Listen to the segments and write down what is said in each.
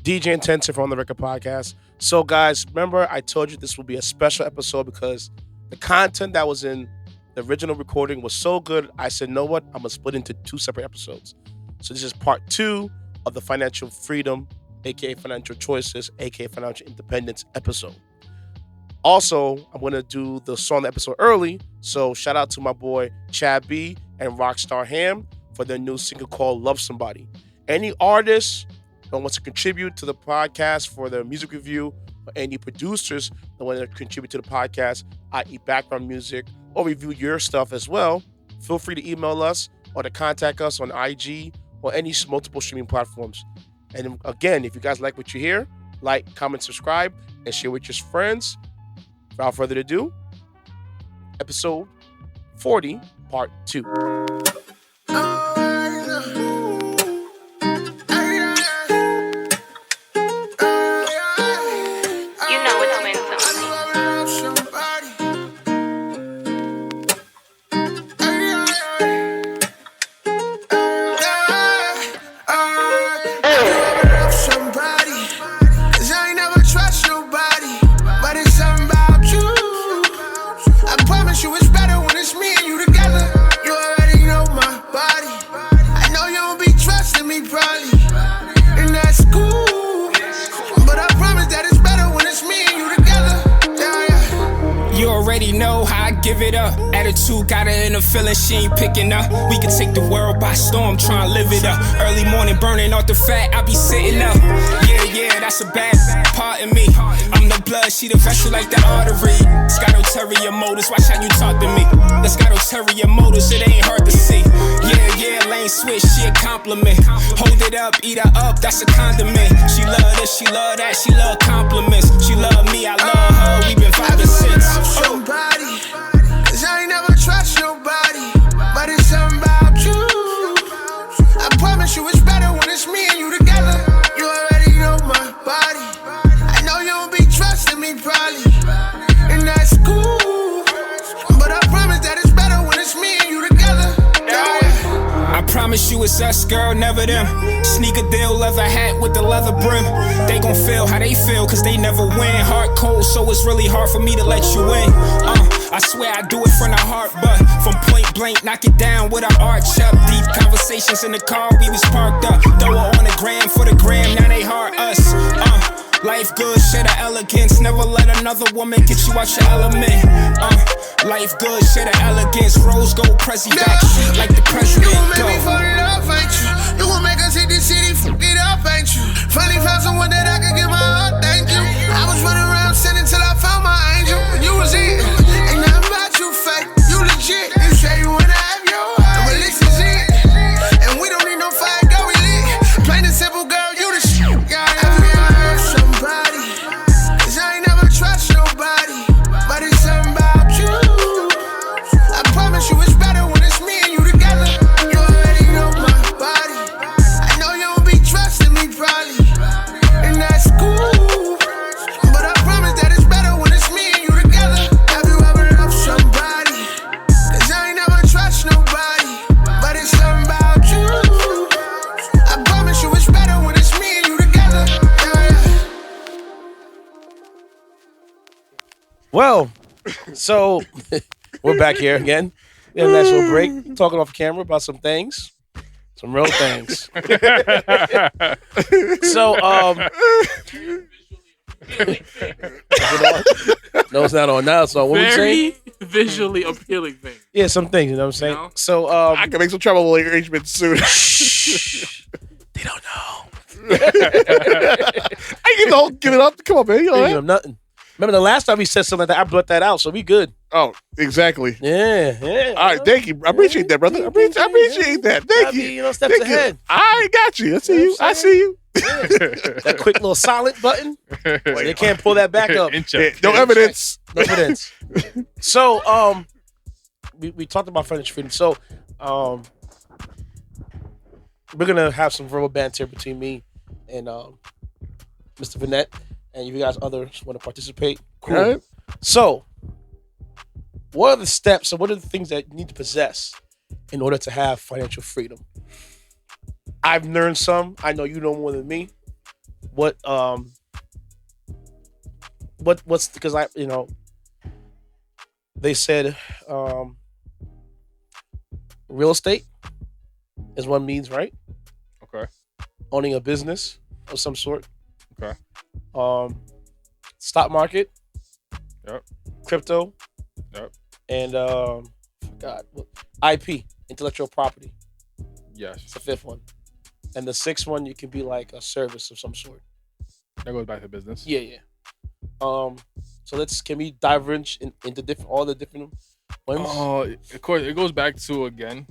DJ Intensive on the Record Podcast. So, guys, remember I told you this will be a special episode because the content that was in the original recording was so good. I said, know what? I'm going to split into 2 separate episodes. So this is part 2 of the Financial Freedom, aka Financial Choices, aka Financial Independence episode. Also, I'm going to do the song episode early. So shout out to my boy Chad B and Rockstar Ham for their new single called Love Somebody. Any artists that wants to contribute to the podcast for their music review, or any producers that want to contribute to the podcast, i.e. background music, or review your stuff as well, feel free to email us or to contact us on IG or any multiple streaming platforms. And again, if you guys like what you hear, like, comment, subscribe, and share with your friends. Without further ado, episode 40, part 2. Give it up, attitude got her in a feeling she ain't picking up. We could take the world by storm, try and live it up. Early morning burning off the fat, I be sitting up. Yeah, that's a bad part of me. I'm the blood, she the vessel like the artery. Scottoterial motors, watch how you talk to me. The Scottoterial motors, it ain't hard to see. Yeah, lane switch, she a compliment. Hold it up, eat her up, that's a condiment. She love this, she love that, she love compliments. She love me, I love her, we been vibing since. I ain't never trust nobody, but it's something about you. I promise you it's better when it's me and you together. You already know my body. I know you don't be trusting me probably, and that's cool. But I promise that it's better when it's me and you together. I promise you it's us, girl, never them. Sneaker deal, leather hat with the leather brim. They gon' feel how they feel, cause they never win. Heart cold, so it's really hard for me to let you in. I swear I do it from the heart, but from point blank, knock it down with an arch up. Deep conversations in the car, we was parked up. Throw it on the gram for the gram, now they heart us. Life good, share the elegance. Never let another woman get you out your element. Life good, share the elegance. Rose gold, Prezi back street like the president. You gon' make me fall in love, ain't you? You gon' make us hit the city, fuck it up, ain't you? Finally found someone that I could give my heart, thank you. I was running around sinning till I found my angel, and you was it. Ain't nothing about you fake, you legit. You say you wanna have your heart, well this is it. And we don't need no fight, girl, we lit. Plain and simple, girl, you the shit. Somebody, cause I ain't never trust nobody, but it's something about you. I promise you it's better when it's me and you together. You already know my body. I know you don't be trusting me probably, and that's cool. But I promise that it's better when it's me and you together. Have you ever loved somebody? Cause I ain't never trust nobody, but it's something about you. I promise you it's better when it's me and you together. Well, so we're back here again. We had a nice little break, talking off camera about some things, some real things. So, no, it's not on now. So, what we saying? Visually appealing thing. Yeah, some things. You know what I'm saying? You know? So, I can make some trouble arrangements soon. they don't know. I give it up. Come on, man. You know They give them nothing. Remember the last time he said something like that, I brought that out, so we good. Oh, exactly. Yeah. All right, thank you. I appreciate that, brother. I appreciate that. Thank you. You know, steps Thank ahead. You. I got you. I see you. I see you. That quick little silent button. They can't pull that back up. Yeah, no evidence. No evidence. So, we talked about financial freedom. So, we're gonna have some verbal banter between me and Mr. Vanette. And if you guys others want to participate, cool. Right. So, what are the steps or what are the things that you need to possess in order to have financial freedom? I've learned some. I know you know more than me. what's because they said real estate is one means, right? Okay. Owning a business of some sort. Okay. Stock market. Yep. Crypto. Yep. And IP, intellectual property. Yes. It's the fifth one. And the sixth one, you can be like a service of some sort. That goes back to business. Yeah. So can we diverge into all the different ones? Of course, it goes back to again,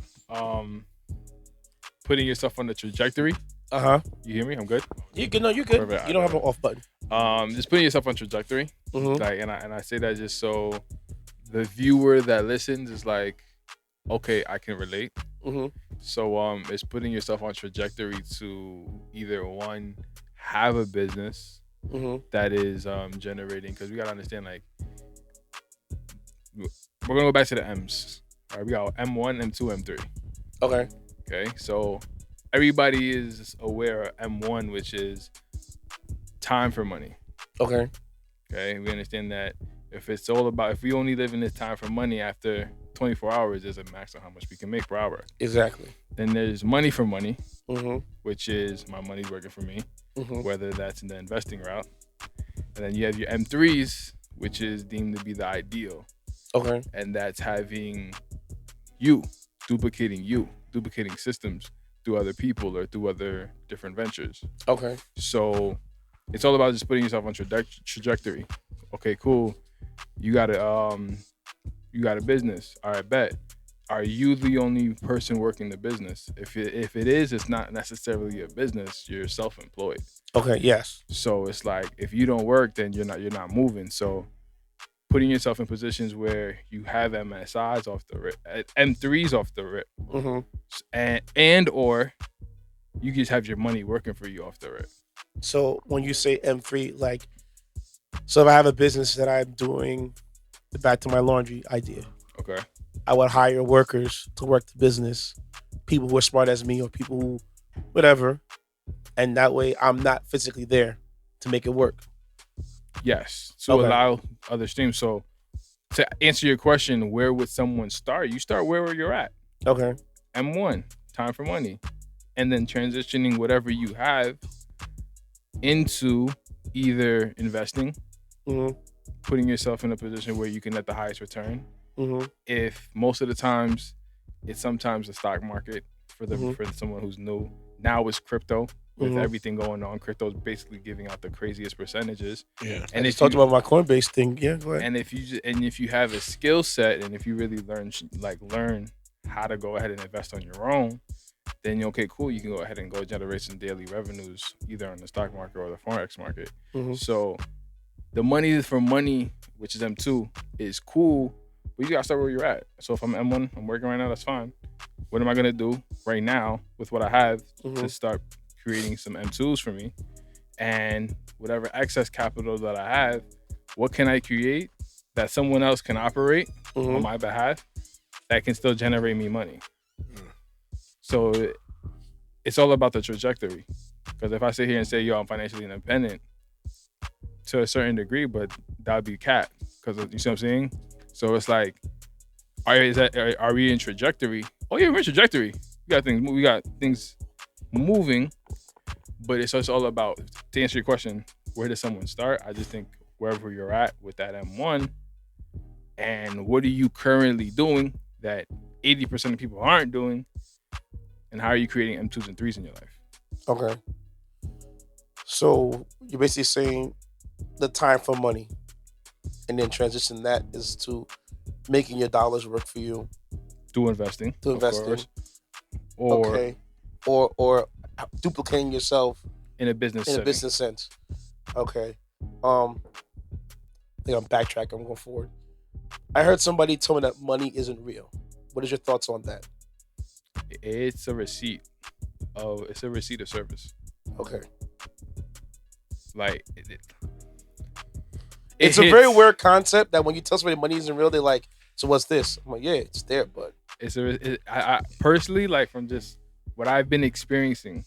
putting yourself on the trajectory. You hear me? I'm good. You're good. No, you're good. Perfect. You don't have an off button. Just putting yourself on trajectory. Mm-hmm. Like, and I say that just so the viewer that listens is like, okay, I can relate. Mm-hmm. So it's putting yourself on trajectory to either one, have a business that is generating, because we gotta understand, like, we're gonna go back to the M's. All right, we got M1, M2, M3. Okay, so everybody is aware of M1, which is time for money. Okay, we understand that if we only live in this time for money, after 24 hours, there's a max on how much we can make per hour. Exactly. Then there's money for money, which is my money's working for me, whether that's in the investing route. And then you have your M3s, which is deemed to be the ideal. Okay. And that's having duplicating systems through other people or through other different ventures. Okay. So it's all about just putting yourself on trajectory. Okay, cool. You got a business. All right, bet. Are you the only person working the business? If it is, it's not necessarily a business. You're self-employed. Okay. Yes. So it's like, if you don't work, then you're not moving. So putting yourself in positions where you have MSIs off the rip, M3s off the rip, and or you just have your money working for you off the rip. So when you say M3, so if I have a business that I'm doing, back to my laundry idea. Okay. I would hire workers to work the business, people who are smart as me or people who, whatever, and that way I'm not physically there to make it work. Yes, to allow other streams. So to answer your question, where would someone start? You start wherever you're at. Okay. M1, time for money. And then transitioning whatever you have into either investing, putting yourself in a position where you can get the highest return. If most of the times, it's sometimes the stock market for someone who's new. Now it's crypto. With everything going on, crypto's basically giving out the craziest percentages. Yeah. And if you talked about my Coinbase thing, yeah, go ahead. And if you have a skill set, and if you really learn how to go ahead and invest on your own, then okay, cool. You can go ahead and go generate some daily revenues either on the stock market or the forex market. So the money for money, which is M2, is cool, but you gotta start where you're at. So if I'm M1, I'm working right now. That's fine. What am I gonna do right now with what I have to start creating some M2s for me? And whatever excess capital that I have, what can I create that someone else can operate on my behalf that can still generate me money? So it's all about the trajectory. Because if I sit here and say, yo, I'm financially independent to a certain degree, but that would be cap. Because you see what I'm saying? So it's like, are we in trajectory? Oh yeah, we're in trajectory. We got things moving, but it's just all about, to answer your question, where does someone start? I just think wherever you're at with that M1, and what are you currently doing that 80% of people aren't doing, and how are you creating M2s and 3s in your life? Okay. So you're basically saying the time for money, and then transition that is to making your dollars work for you. Through investing. Or duplicating yourself in a business sense. Okay. I think I'm backtracking. I'm going forward. I heard somebody tell me that money isn't real. What is your thoughts on that? It's a receipt of service. Okay. Like it's a very weird concept that when you tell somebody money isn't real, they're like, so what's this? I'm like, yeah, it's there, but I personally, like, from just what I've been experiencing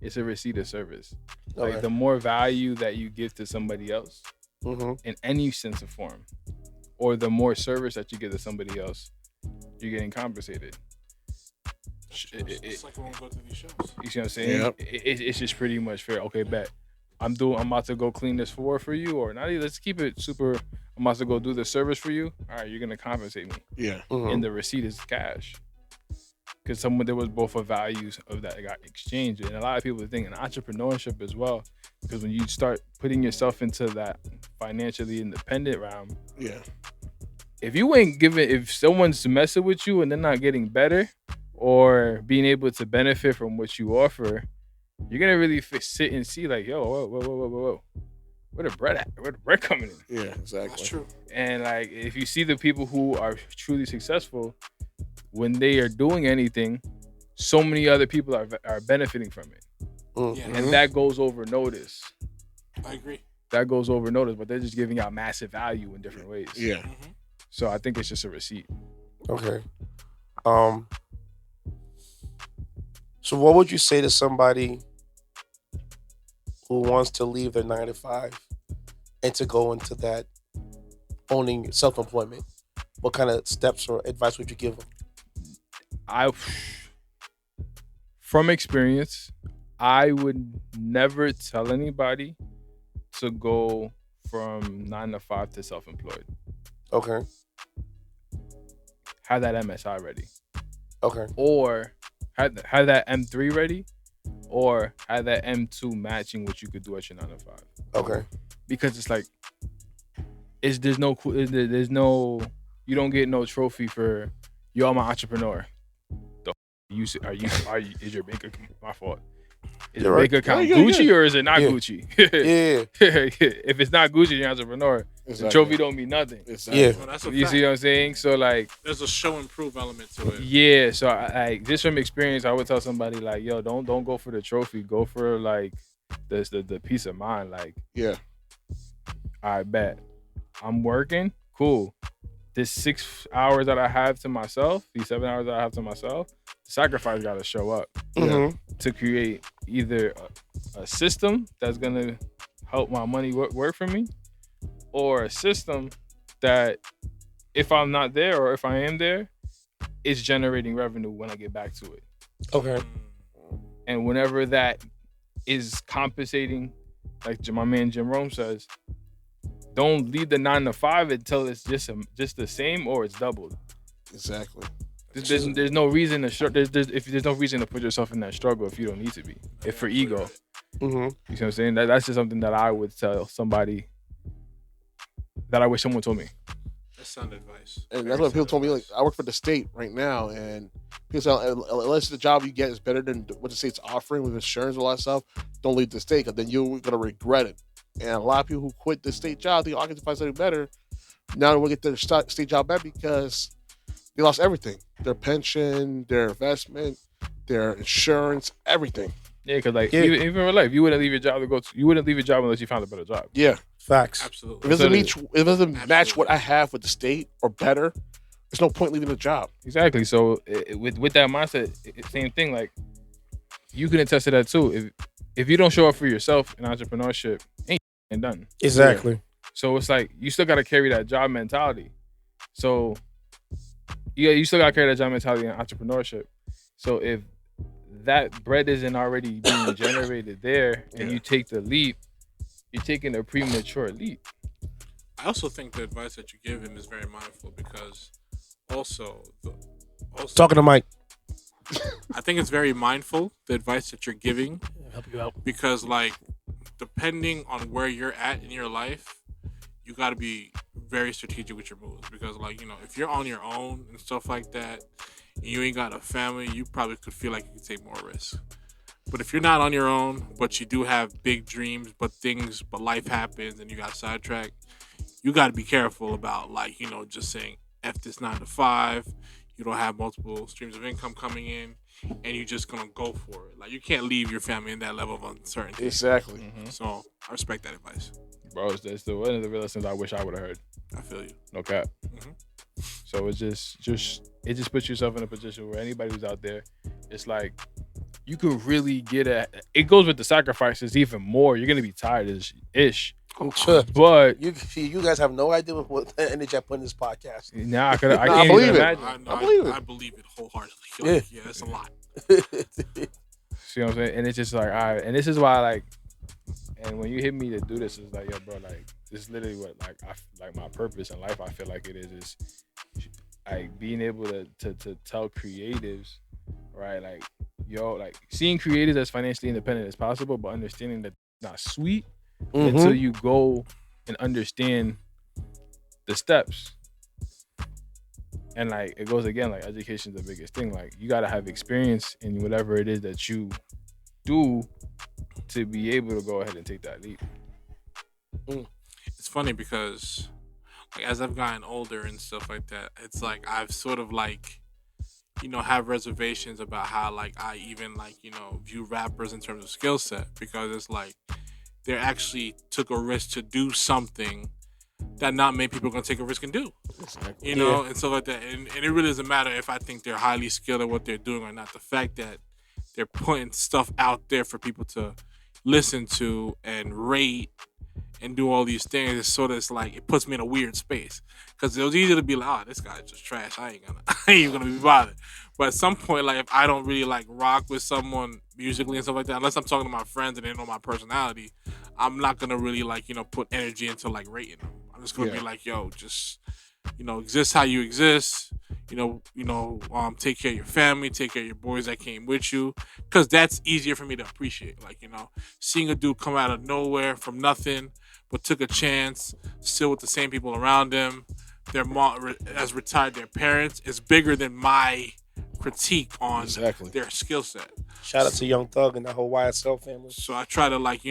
It's a receipt of service. Okay. Like the more value that you give to somebody else in any sense of form, or the more service that you give to somebody else, you're getting compensated. It's like when we go to these shows. You see what I'm saying? Yep. It's just pretty much fair. Okay, bet. I'm about to go clean this floor for you, or not even. Let's keep it super. I'm about to go do the service for you. All right, you're gonna compensate me, Yeah. and the receipt is cash. Because there was both of values of that got exchanged, and a lot of people think in entrepreneurship as well. Because when you start putting yourself into that financially independent realm, Yeah. if someone's messing with you and they're not getting better or being able to benefit from what you offer, you're gonna really sit and see like, yo, whoa, where the bread at? Where the bread coming in? Yeah. Exactly. That's true. And like, if you see the people who are truly successful, when they are doing anything, so many other people are benefiting from it, Yeah, and that goes over notice. I agree. That goes over notice, but they're just giving out massive value in different ways. Yeah. So I think it's just a receipt. Okay. So what would you say to somebody who wants to leave their 9 to 5 and to go into that owning self-employment? What kind of steps or advice would you give them? From experience, I would never tell anybody to go from 9 to 5 to self-employed. Okay. Have that MSI ready, Okay. or have that M3 ready, or have that M2 matching what you could do at your 9 to 5. Okay. Because it's like, there's no, you don't get no trophy for, yo, I'm an entrepreneur. Is your bank account, my fault? Is your bank account Gucci or is it not Gucci? Yeah. If it's not Gucci, you're an entrepreneur. Exactly. The trophy don't mean nothing. Exactly. Yeah. Well, that's a You fact. see what I'm saying? So like, There's a show and prove element to it. yeah. So I just from experience, I would tell somebody like, yo, don't go for the trophy. Go for like the peace of mind. Like, Yeah. I bet I'm working. Cool. This 6 hours that I have to myself, these 7 hours that I have to myself, the sacrifice got to show up to create either a system that's going to help my money work for me, or a system that if I'm not there or if I am there, it's generating revenue when I get back to it. Okay. And whenever that is compensating, like my man Jim Rome says, don't leave the 9 to 5 until it's just the same or it's doubled. Exactly. There's no reason to there's no reason to put yourself in that struggle if you don't need to be. If for ego. You see what I'm saying? That's just something that I would tell somebody that I wish someone told me. That's sound advice. And that's what people told me. Like, I work for the state right now, and people say unless the job you get is better than what the state's offering with insurance and all that stuff, don't leave the state, because then you're gonna regret it. And a lot of people who quit the state job, they I can find something better. Now they will get their state job back because they lost everything: their pension, their investment, their insurance, everything. Yeah, because like even in real life, you wouldn't leave your job unless you found a better job. Yeah, facts. Absolutely. If it doesn't match what I have with the state or better, there's no point leaving the job. Exactly. So with that mindset, same thing. Like, you can attest to that too. If you don't show up for yourself in entrepreneurship, ain't done. Exactly. Yeah. So it's like you still got to carry that job mentality. So yeah, you still got to carry that job mentality in entrepreneurship. So if that bread isn't already being generated there, and you take the leap, you're taking a premature leap. I also think the advice that you give him is very mindful, because also Talking to Mike. I think it's very mindful, the advice that you're giving, Help you out. because like depending on where you're at in your life, you got to be very strategic with your moves, because like, you know, if you're on your own and stuff like that, and you ain't got a family, you probably could feel like you could take more risks. But if you're not on your own, but you do have big dreams, but life happens and you got sidetracked, you got to be careful about, like, you know, just saying F this 9 to 5. You don't have multiple streams of income coming in, and you're just gonna go for it. Like, you can't leave your family in that level of uncertainty. Exactly. Mm-hmm. So I respect that advice. Bro, it's one of the real lessons I wish I would have heard. I feel you. No cap. Mhm. So it just puts yourself in a position where anybody who's out there, it's like, you can really get at. It goes with the sacrifices even more. You're gonna be tired as ish. I'm sure. But You guys have no idea what energy I put in this podcast. now I I can't believe even it. imagine. I believe it wholeheartedly. Like, yeah, it's a lot. See what I'm saying? And it's just like, all right. And this is why, like, and when you hit me to do this, it's like, yo, bro, like, this is literally what, like my purpose in life. I feel like it is like being able to tell creatives, right? Like, yo, like seeing creatives as financially independent as possible, but understanding that it's not sweet until you go and understand the steps. And like it goes again, like education's the biggest thing. Like you gotta have experience in whatever it is that you do to be able to go ahead and take that leap. It's funny because like as I've gotten older and stuff like that, it's like I've sort of like, you know, have reservations about how like I even like, you know, view rappers in terms of skill set, because it's like they actually took a risk to do something that not many people are going to take a risk and do. Exactly. You know, and stuff like that. And it really doesn't matter if I think they're highly skilled at what they're doing or not. The fact that they're putting stuff out there for people to listen to and rate and do all these things, is sort of, it's like, it puts me in a weird space. Because it was easy to be like, oh, this guy's just trash. I ain't even gonna be bothered. But at some point, like, if I don't really like rock with someone musically and stuff like that, unless I'm talking to my friends and they know my personality, I'm not gonna really like, you know, put energy into like rating them. I'm just gonna be like, yo, just, you know, exist how you exist. Take care of your family, take care of your boys that came with you, because that's easier for me to appreciate. Like, you know, seeing a dude come out of nowhere from nothing, but took a chance, still with the same people around him. Their mom has retired their parents is bigger than my critique on their skill set. Shout out to Young Thug and that whole YSL family. So I try to like,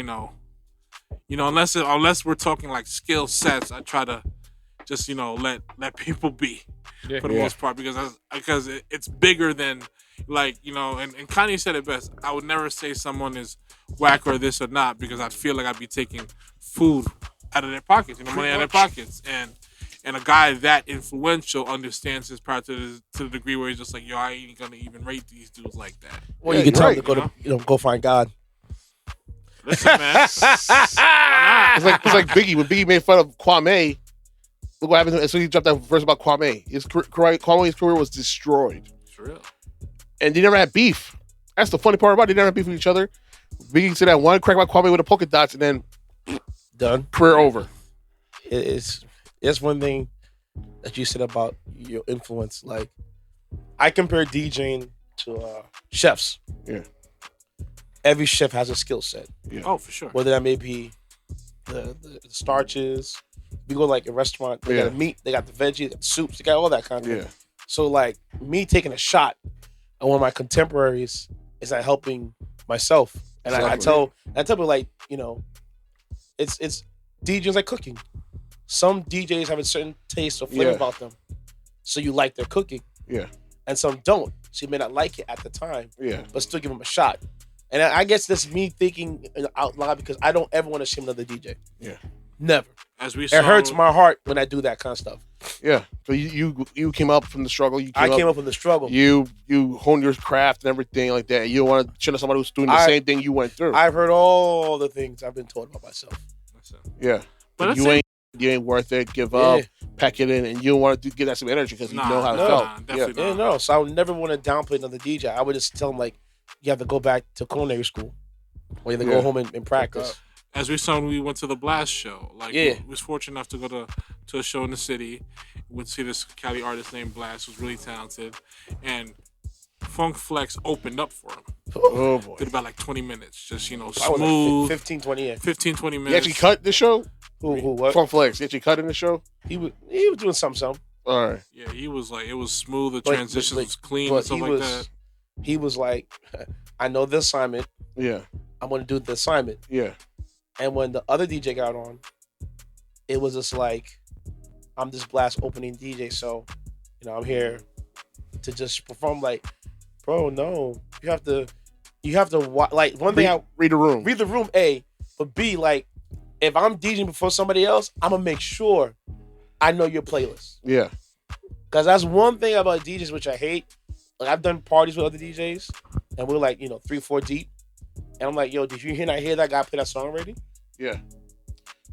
unless we're talking like skill sets, I try to just, let people be for the most part, because it's bigger than like, and Kanye said it best. I would never say someone is whack or this or not, because I feel like I'd be taking food out of their pockets, money out of their pockets. And a guy that influential understands his power to the degree where he's just like, yo, I ain't gonna even rate these dudes like that. Well, you can tell him to go find God. Listen, man. It's like Biggie. When Biggie made fun of Kwame, look what happened. So he dropped that verse about Kwame. Kwame's career was destroyed. It's real. And they never had beef. That's the funny part about it. They never had beef with each other. Biggie said that one crack about Kwame with the polka dots, and then done. Career over. It's one thing that you said about your influence. Like, I compare DJing to chefs. Yeah. Every chef has a skill set. Yeah. Oh, for sure. Whether that may be the starches. You go like a restaurant, they got the meat, they got the veggies, they got the soups, they got all that kind of thing. So like me taking a shot at one of my contemporaries is not helping myself. And I tell people like, it's DJs like cooking. Some DJs have a certain taste or flavor about them. So you like their cooking. Yeah. And some don't. So you may not like it at the time. Yeah. But still give them a shot. And I guess that's me thinking out loud, because I don't ever want to shame another DJ. Yeah. Never. As we it hurts my heart when I do that kind of stuff. Yeah. So you came up from the struggle. I came up from the struggle. You honed your craft and everything like that. You don't want to chill with somebody who's doing the same thing you went through. I've heard all the things I've been told about myself. Yeah. But you ain't worth it. Give up. Pack it in, and you don't want to get that some energy because you know how it felt. Definitely not. So I would never want to downplay another DJ. I would just tell them like, you have to go back to culinary school, or you have to go home and practice. As we saw when we went to the Blast show, we was fortunate enough to go to a show in the city. We'd see this Cali artist named Blast, who's really talented, and Funk Flex opened up for him. Oh boy! Did about like 20 minutes, just smooth. Like 15, 20 minutes. You actually cut the show? Who what? Funk Flex. You actually cut in the show? He was doing something. All right. Yeah, he was like, it was smooth. The transition was clean and stuff like that. He was like, I know the assignment. Yeah. I'm going to do the assignment. Yeah. And when the other DJ got on, it was just like, I'm this Blast opening DJ, so, I'm here to just perform. Like, bro, no. You have to like, one thing read the room. Read the room, A. But B, like, if I'm DJing before somebody else, I'm going to make sure I know your playlist. Yeah. Because that's one thing about DJs which I hate. Like, I've done parties with other DJs. and we're like, 3-4 deep, and I'm like, yo, did you not hear that guy play that song already? Yeah.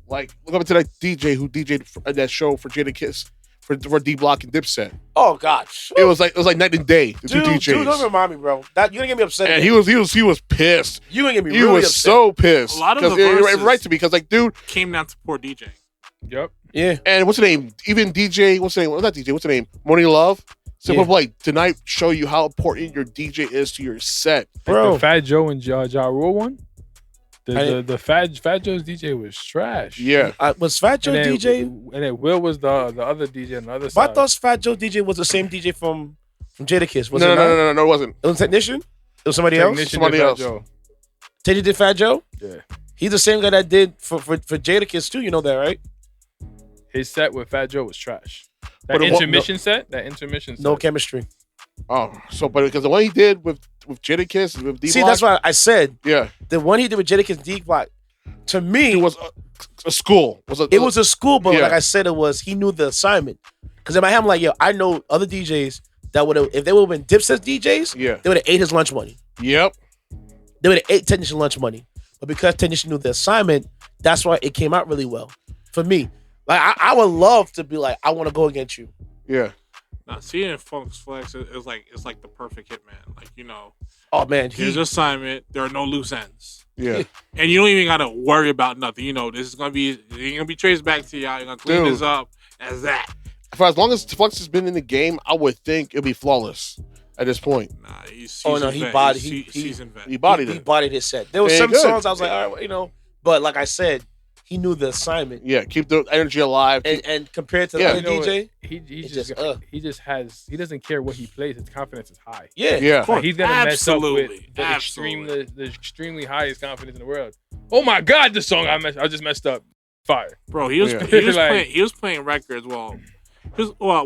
Like, look up to that DJ who DJ'd that show for Jada Kiss for D Block and Dipset. Oh God, it was like night and day. The two DJs. Dude, don't remind me, bro. That you're gonna get me upset. And he was pissed. You gonna get me he really was upset. so pissed. A lot of the verses verses right to me because like, dude came down to poor DJ. Yep. Yeah. And what's the name? Even DJ. What's the name? Well, not DJ. What's the name? Morning Love. Simple like tonight. Show you how important your DJ is to your set, bro. The Fat Joe and Ja Rule one. The Fat Joe's DJ was trash. Yeah. Was Fat Joe DJ? And then Will was the other DJ on the other But side. I thought Fat Joe DJ was the same DJ from Jada Kiss. Was no, it not? No, it wasn't. It was a technician? It was somebody else? Somebody else. Teddy did Fat Joe? Yeah. He's the same guy that did for Jada Kiss too. You know that, right? His set with Fat Joe was trash. That intermission set. No chemistry. Oh, so but because the one he did with Jada Kiss with D-Block. See, that's why I said. Yeah. The one he did with Jada Kiss D Block, to me, it was a school. It was a school, but yeah. like I said, he knew the assignment. Because in my head, I'm like, yo, I know other DJs that would have, if they would have been Dipset DJs, they would have ate his lunch money. Yep. They would have ate Technician lunch money. But because Technician knew the assignment, that's why it came out really well. For me. Like, I would love to be like, I want to go against you. Yeah. Now, seeing Funk's Flex is like the perfect hitman. Like, oh man, here's your assignment. There are no loose ends. Yeah. And you don't even gotta worry about nothing. This is gonna be traced back to y'all. You're gonna clean this up as that. For as long as Flex has been in the game, I would think it'll be flawless at this point. Nah, he's he bodied it. He bodied his set. There was some songs I was like, all right, but like I said, he knew the assignment. Yeah, keep the energy alive. And compared to the other DJ, he doesn't care what he plays. His confidence is high. Yeah. Like, he's gonna mess up with the extremely highest confidence in the world. Oh my God, this song I just messed up. Fire, bro. He was playing records. Well,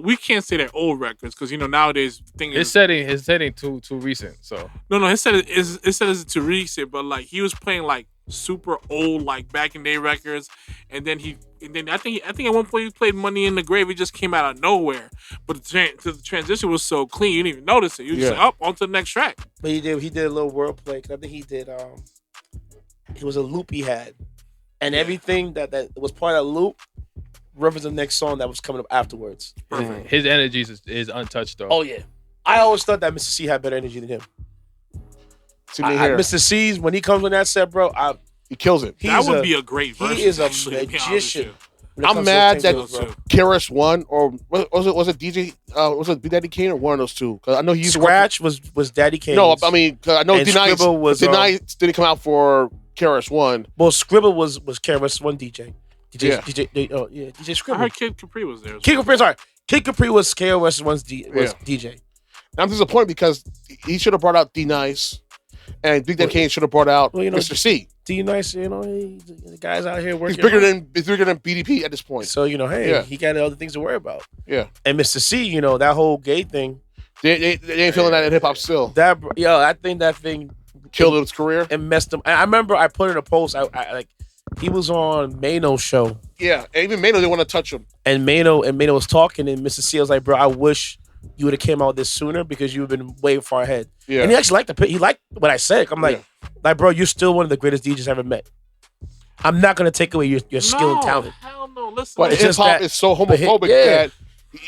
we can't say they're old records because nowadays his setting too recent. So no, his setting is too recent. But like he was playing like super old, like back in day records, and then I think at one point he played Money in the Grave. It just came out of nowhere, but the transition was so clean you didn't even notice it. You just up onto the next track. But he did a little wordplay because I think he did. It was a loop he had, and everything that was part of that loop referenced the next song that was coming up afterwards. Perfect. His energy is untouched though. Oh yeah, I always thought that Mr. C had better energy than him. Mr. C's when he comes on that set, bro, he kills it. That would be a great version. He is a magician. I'm mad that KRS-One or was it DJ? Was it Big Daddy Kane or one of those two? Because I know he used Scratch was Daddy Kane. No, I mean I know Deny didn't come out for KRS-One. Well, Scribble was KRS-One DJ. DJ Scribble. I heard Kid Capri was there. Kid Capri was KRS-One's DJ. I'm disappointed because he should have brought out D-Nice, and Big Daddy Kane should have brought out Mr. C. D-Nice, the guy's out here working. He's bigger than BDP at this point. So he got other things to worry about. Yeah. And Mr. C, that whole gay thing. They ain't feeling that in hip hop still. I think that thing killed his career and messed him. I remember I put in a post. I like he was on Mano's show. Yeah, and even Mano didn't want to touch him. And Mano was talking, and Mr. C was like, "Bro, I wish you would have came out this sooner because you've been way far ahead." Yeah. And he actually liked what I said. I'm like, bro, you're still one of the greatest DJs I've ever met. I'm not gonna take away your skill and talent. Hell no, listen. But hip hop is so homophobic that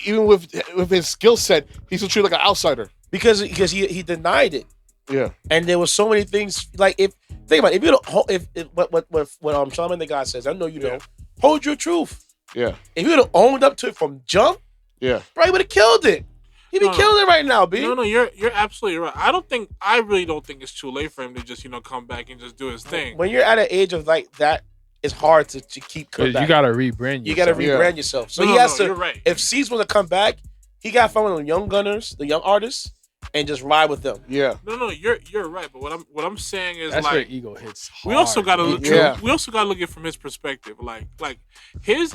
even with his skill set, he's still treated like an outsider. Because he denied it. Yeah. And there were so many things like think about it, if what Charlamagne the guy says, I know you don't hold your truth. Yeah. If you would have owned up to it from jump, bro, he would have killed it. He'd be killing it right now, B. No, you're absolutely right. I really don't think it's too late for him to just come back and just do his thing. When you're at an age of like that, it's hard to keep coming back. You gotta rebrand yourself. You gotta rebrand yourself. So he has to. Right. If C's want to come back, he got to find one of the young gunners, the young artists, and just ride with them. Yeah. No, you're right. But what I'm saying is that's like where ego hits hard. We also gotta look. We also gotta look at it from his perspective. Like his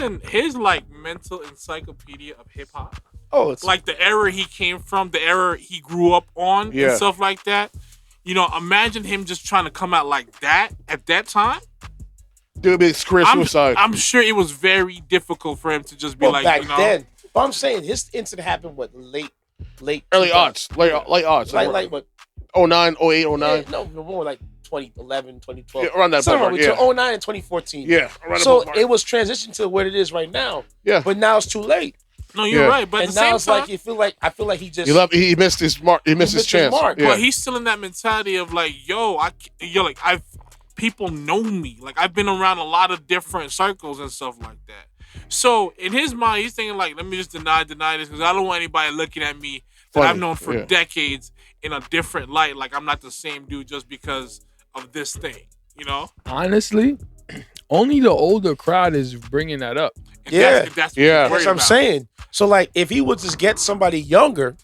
like mental encyclopedia of hip hop. Oh, it's like the era he came from, the era he grew up on, and stuff like that. Imagine him just trying to come out like that at that time. It would be a career suicide. I'm sure it was very difficult for him to just be like, back then. But I'm saying his incident happened late early odds, late odds, like what 09, 08, 09. Yeah, no, more like 2011, 2012. Yeah, around that Somewhere ballpark, between yeah. 09 and 2014. Yeah, around So that ballpark. it was transitioned to what it is right now. Yeah. But now it's too late. No, you're Yeah. right. But at And the now same it's time, like you feel like I feel like he just He missed his mark. He missed his missed his chance. mark. Yeah. but he's still in that mentality of like, people know me. Like I've been around a lot of different circles and stuff like that. So in his mind, he's thinking like, let me just deny this because I don't want anybody looking at me that Funny, I've known for yeah. decades in a different light. Like I'm not the same dude just because of this thing, you know? Honestly, only the older crowd is bringing that up. And Yeah. that's Yeah. what That's what I'm saying. So like, if he would just get somebody younger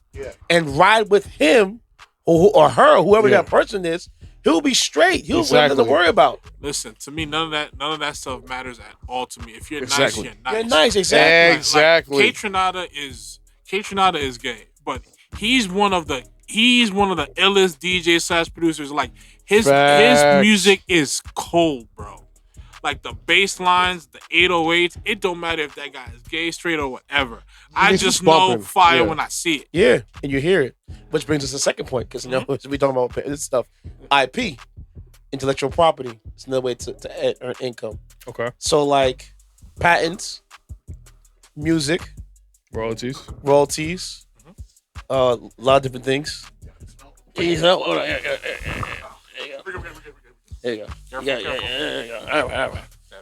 and ride with him or her, whoever Yeah. that person is, he'll be straight. He'll have Exactly. nothing to worry about. Listen, to me, none of that stuff matters at all to me. If you're Exactly. nice, you're nice. You're nice, exactly. Exactly. Kaytranda is gay, but he's one of the illest DJ / producers. Like his Facts. music is cold, bro. Like the bass lines, the 808s, it don't matter if that guy is gay, straight, or whatever. I He's just just know bumping. fire Yeah. when I see it. Yeah, and you hear it, which brings us to the second point because we talking about this stuff. IP, intellectual property, it's another way to earn income. Okay. So like patents, music, Royalties. royalties, a lot of different things. There you go. Yeah.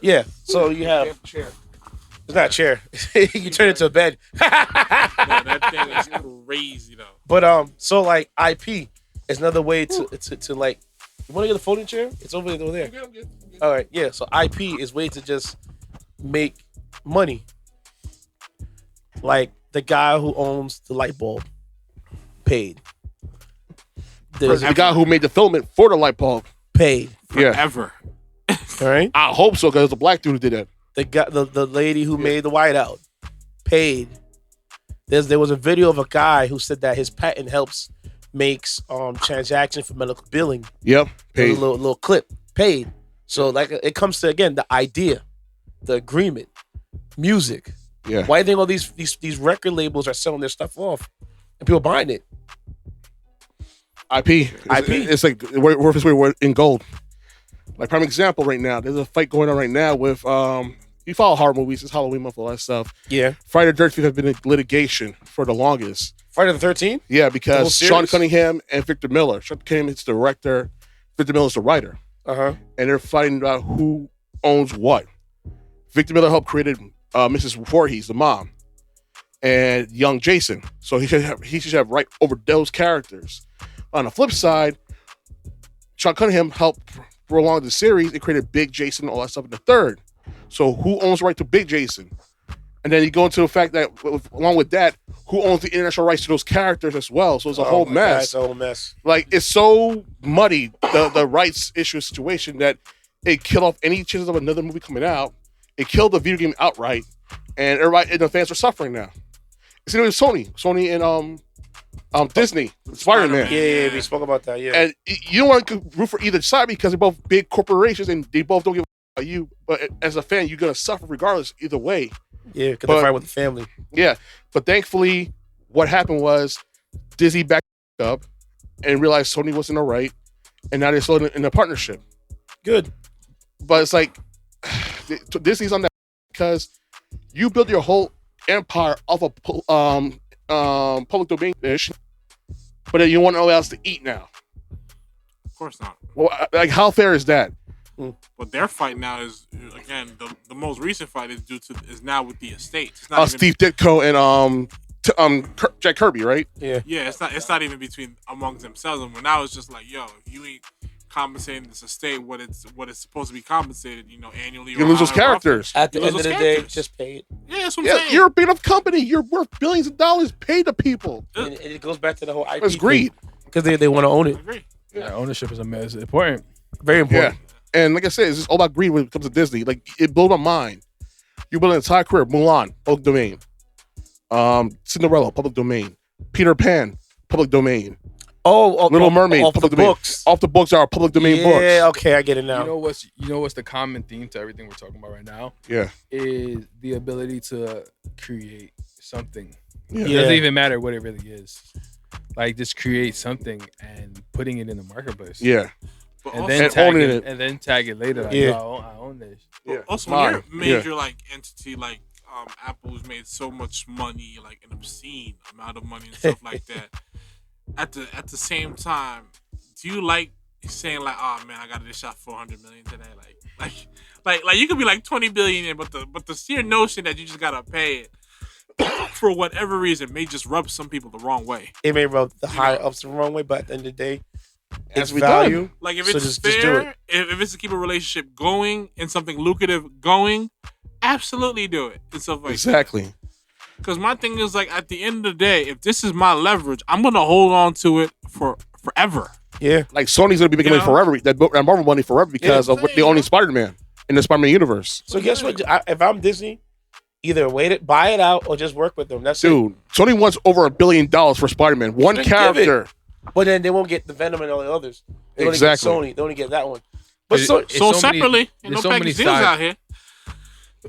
Yeah. So you have. It's not a chair. You turn it to a bed. Man, that thing is crazy though. But so like IP is another way to like. You want to get the folding chair? It's over there. All right. Yeah. So IP is way to just make money. Like the guy who owns the light bulb paid. The guy who made the filament for the light bulb. Paid. Yeah. Ever. All right. I hope so because it's a black dude who did that. The guy, the lady who made the whiteout, paid. There was a video of a guy who said that his patent makes transaction for medical billing. Yep. There's Paid. a little clip, paid. So like it comes to again the idea, the agreement, music. Yeah. Why do you think all these record labels are selling their stuff off and people buying it? IP. It's like worth its weight in gold. Like prime example right now, there's a fight going on right now with you follow horror movies, it's Halloween month, all that stuff. Yeah. Friday the 13th has been in litigation for the longest. Friday the 13th? Yeah, whole because series? Sean Cunningham and Victor Miller. Sean Cunningham is the director, Victor Miller is the writer. Uh-huh. And they're fighting about who owns what. Victor Miller helped created Mrs. Voorhees, the mom, and young Jason. So he should have right over those characters. On the flip side, Sean Cunningham helped prolong the series. It created Big Jason, all that stuff in the third. So who owns the right to Big Jason? And then you go into the fact that along with that, who owns the international rights to those characters as well? So it's a whole my God, mess. it's a whole mess. Like it's so muddy, the rights issue situation that it killed off any chances of another movie coming out. It killed the video game outright, and everybody and the fans are suffering now. It's with Sony and Disney, Spider-Man. Yeah, we spoke about that. Yeah. And you don't want to root for either side because they're both big corporations and they both don't give a about you. But as a fan, you're gonna suffer regardless either way. Yeah, because they're fighting with the family. Yeah, but thankfully, what happened was Disney backed up and realized Sony wasn't all right, and now they're still in a partnership. Good. But it's like Disney's on that because you build your whole empire off of public domain ish, but then you want all else to eat now. Of course not. Well, like how fair is that? But their fight now is again the most recent fight is now with the estates. It's not even, Steve Ditko and Jack Kirby, right? Yeah. yeah, it's not even between amongst themselves. And now it's just like, yo, if you ain't compensating this estate what it's supposed to be compensated, annually. You or lose those however often. characters. At the You end lose of the those day, characters. just pay it. Yeah, that's what I'm Yeah, saying. you're a big enough company. You're worth billions of dollars. Pay the people. And it goes back to the whole IP. It's greed. Because they want to own I it. agree. Yeah, ownership is important. Very Yeah. important. And like I said, it's just all about greed when it comes to Disney. Like, it blew my mind. You built an entire career. Mulan, public domain. Cinderella, public domain. Peter Pan, public domain. Little Mermaid, off public the domain. books. Off the books are public domain books. Yeah, okay, I get it now. You know what's the common theme to everything we're talking about right now Yeah. is the ability to create something. Yeah. It doesn't even matter what it really is. Like just create something and putting it in the marketplace. Yeah. But And also, then And tag owning it, it. and then tag it later. Like, Yeah. yo, I own this. Yeah. also Mine. when you're a major like entity like Apple's made so much money, like an obscene amount of money and stuff like that. At the same time, do you like saying like, oh man, I got this shot 400 million today? Like you could be like 20 billion in, but the sheer notion that you just gotta pay it for whatever reason may just rub some people the wrong way. It may rub the higher ups the wrong way, but at the end of the day, it's Has to be value. done. Like if So it's just do fair, it. if it's to keep a relationship going and something lucrative going, absolutely do it and stuff like that. Exactly. Because my thing is like at the end of the day, if this is my leverage, I'm gonna hold on to it for forever. Yeah. Like Sony's gonna be making You money know? forever. That Marvel money forever because of what they owning Spider-Man in the Spider-Man universe. So guess what? If I'm Disney, either buy it out, or just work with them. That's it. Dude, Sony wants over $1 billion for Spider-Man. One Just give character. But then they won't get the Venom and all the others. They Exactly. only get Sony. They only get that one. But It- so, it's So so many- separately, ain't there's no so many package deals sides. out here.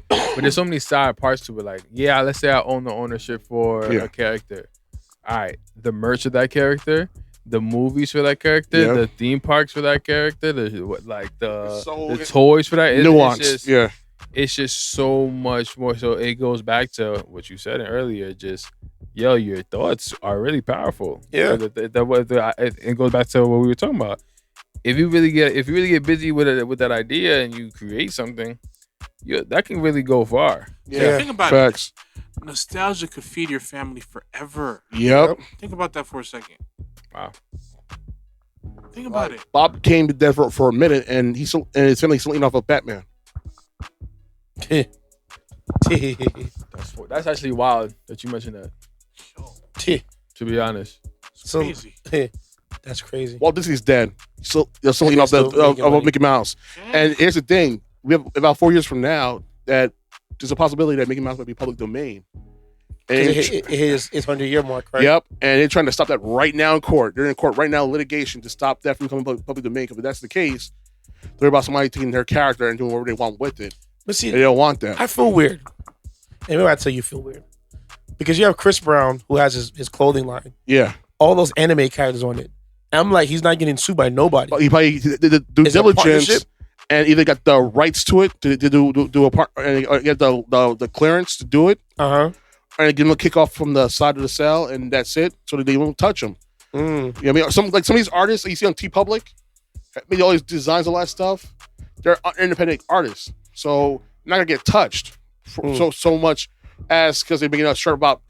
But there's so many side parts to it. Like, yeah, let's say I own the ownership for Yeah. a character. All right, the merch of that character, the movies for that character, Yeah. the theme parks for that character, the So the toys for that. Nuance. Yeah. It's just so much more. So it goes back to what you said earlier. Just your thoughts are really powerful. Yeah. It goes back to what we were talking about. If you really get busy with that idea and you create something, that can really go far. Yeah. Think about Facts. it. Nostalgia could feed your family forever. Yep. Think about that for a second. Wow. Think about it. Bob came to death for a minute, and his family's still eating off of Batman. That's actually wild that you mentioned that. Yo, To be honest, it's So- crazy. that's crazy. Walt Disney's dead. They're still eating they're off still making of money. Mickey Mouse. Yeah. And here's the thing: we have about 4 years from now that there's a possibility that Mickey Mouse might be public domain. And It hit his 100-year mark, right? Yep, and they're trying to stop that right now in court. They're in court right now, in litigation, to stop that from becoming public domain. Because if that's the case, they're about somebody taking their character and doing whatever they want with it. But see, They don't want that. I feel weird. And maybe I tell you feel weird. Because you have Chris Brown, who has his clothing line, Yeah, all those anime characters on it. And I'm like, he's not getting sued by nobody. but he probably did the due Is it a diligence partnership? and either got the rights to it to do a part, or get the clearance to do it, Uh-huh. and give him a kickoff from the side of the cell, and that's it, so that they won't touch him. Mm. You know what I mean, some of these artists that you see on TeePublic, made all these designs, all that stuff. They're independent artists, so not gonna get touched for so much as because they're making a shirt about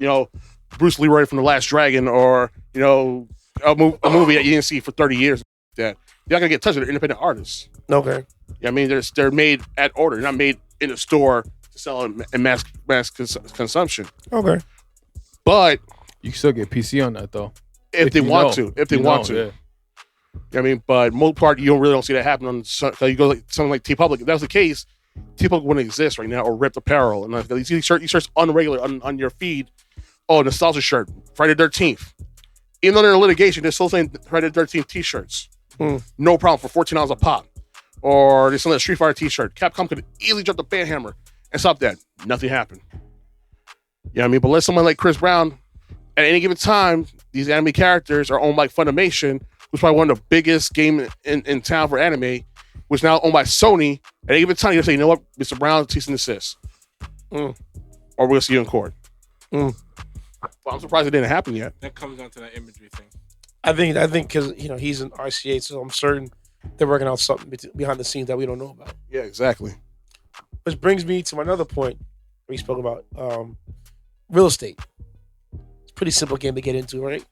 Bruce Leroy from The Last Dragon, or a movie that you didn't see for 30 years. That they're not gonna get touched. They're independent artists. Okay. You know what I mean, they're made at order. They're not made in a store to sell in mass consumption. Okay. But you can still get PC on that though. if they you want know. to, if they You want know, to. yeah. You know what I mean, but most part you don't see that happen on. So you go like something like TeePublic. If that was the case, TeePublic wouldn't exist right now, or Ripped Apparel. And like, you see these shirts unregular on your feed. Oh, nostalgia shirt, Friday the 13th. Even though they're in litigation, they're still saying Friday the 13th T-shirts. No problem for $14 a pop. Or they're selling a Street Fighter T-shirt. Capcom could easily drop the ban hammer and stop that. Nothing happened. You know what I mean? But let someone like Chris Brown, at any given time, these anime characters are owned by Funimation, who's probably one of the biggest game in town for anime, which is now owned by Sony. At any given time, you say, you know what, Mr. Brown, cease and desist. Or we'll see you in court. Well, I'm surprised it didn't happen yet. That comes down to that imagery thing. I think because he's an RCA, so I'm certain they're working out something behind the scenes that we don't know about. Yeah, exactly. Which brings me to another point we spoke about real estate. It's a pretty simple game to get into, right?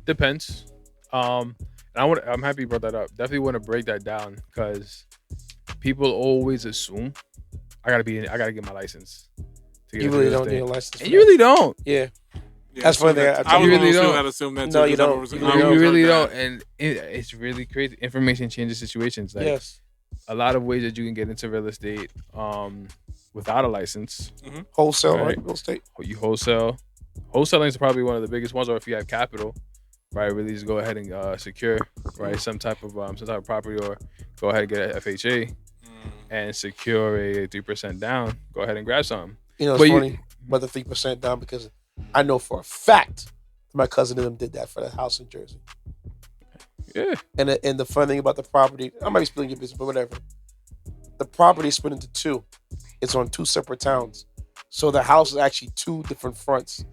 Depends. And I'm happy you brought that up. Definitely want to break that down because people always assume I gotta get my license. To get You into really real don't estate. need a license. And you really don't. Yeah. Yeah, That's funny that. that I was you one of really those people don't. that assume that. No, too, you 'cause I don't. was- You I really was You don't. really like don't, that. and it's really crazy. Information changes situations. Like Yes. a lot of ways that you can get into real estate without a license. Wholesale, Right. right? Real estate. You wholesale. Wholesaling is probably one of the biggest ones, or if you have capital, right? Really just go ahead and secure, right, some type of property, or go ahead and get a FHA and secure a 3% down. Go ahead and grab some. You know, it's But funny about the 3% down because I know for a fact My cousin and them did that for the house in Jersey. Yeah. And the funny thing about the property, I might be spilling your business, but whatever. The property is split into two. It's on two separate towns. So the house is actually two different fronts.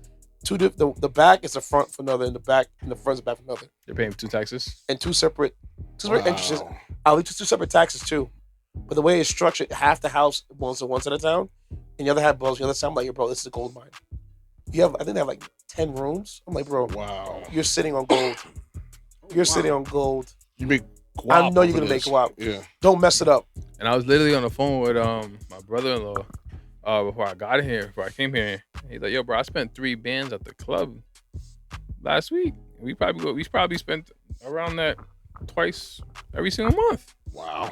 The back is a front for another, and the back and the front is back for another. You're paying two taxes? And two separate entrances. I'll leave two separate taxes too. But the way it's structured, half the house belongs to one side of town, and the other half belongs to the other side. I'm like, bro, this is a gold mine. I think they have like 10 rooms. I'm like, bro, wow, you're sitting on gold. You're sitting on gold. You make I know you're gonna make guap. Yeah. Don't mess it up. And I was literally on the phone with my brother-in-law before I came here. He's like, yo, bro, I spent 3 bands at the club last week. We probably spent around that twice every single month. Wow.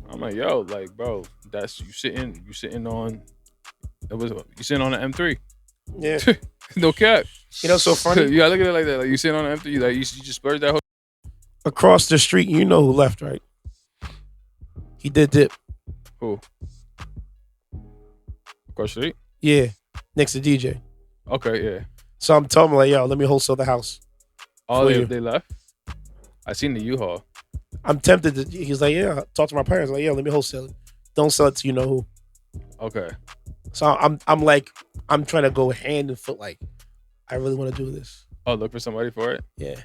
I'm like, yo, like, bro, that's you sitting on an M3. Yeah. No cap. You know, so funny. You gotta look at it like that. Like you sitting on an M3, like you just splurged that whole. Across the street, you know who left, right? He did dip. Who? Across the street? Yeah. Next to DJ. Okay, yeah. So I'm telling him, like, yo, let me wholesale the house. Oh, For you. they left? I seen the U-Haul. I'm tempted to. He's like, yeah, talk to my parents. I'm like, yeah, let me wholesale it. Don't sell it to you know who. Okay. So I'm like, I'm trying to go hand and foot. Like, I really want to do this. Oh, look for somebody for it? Yeah.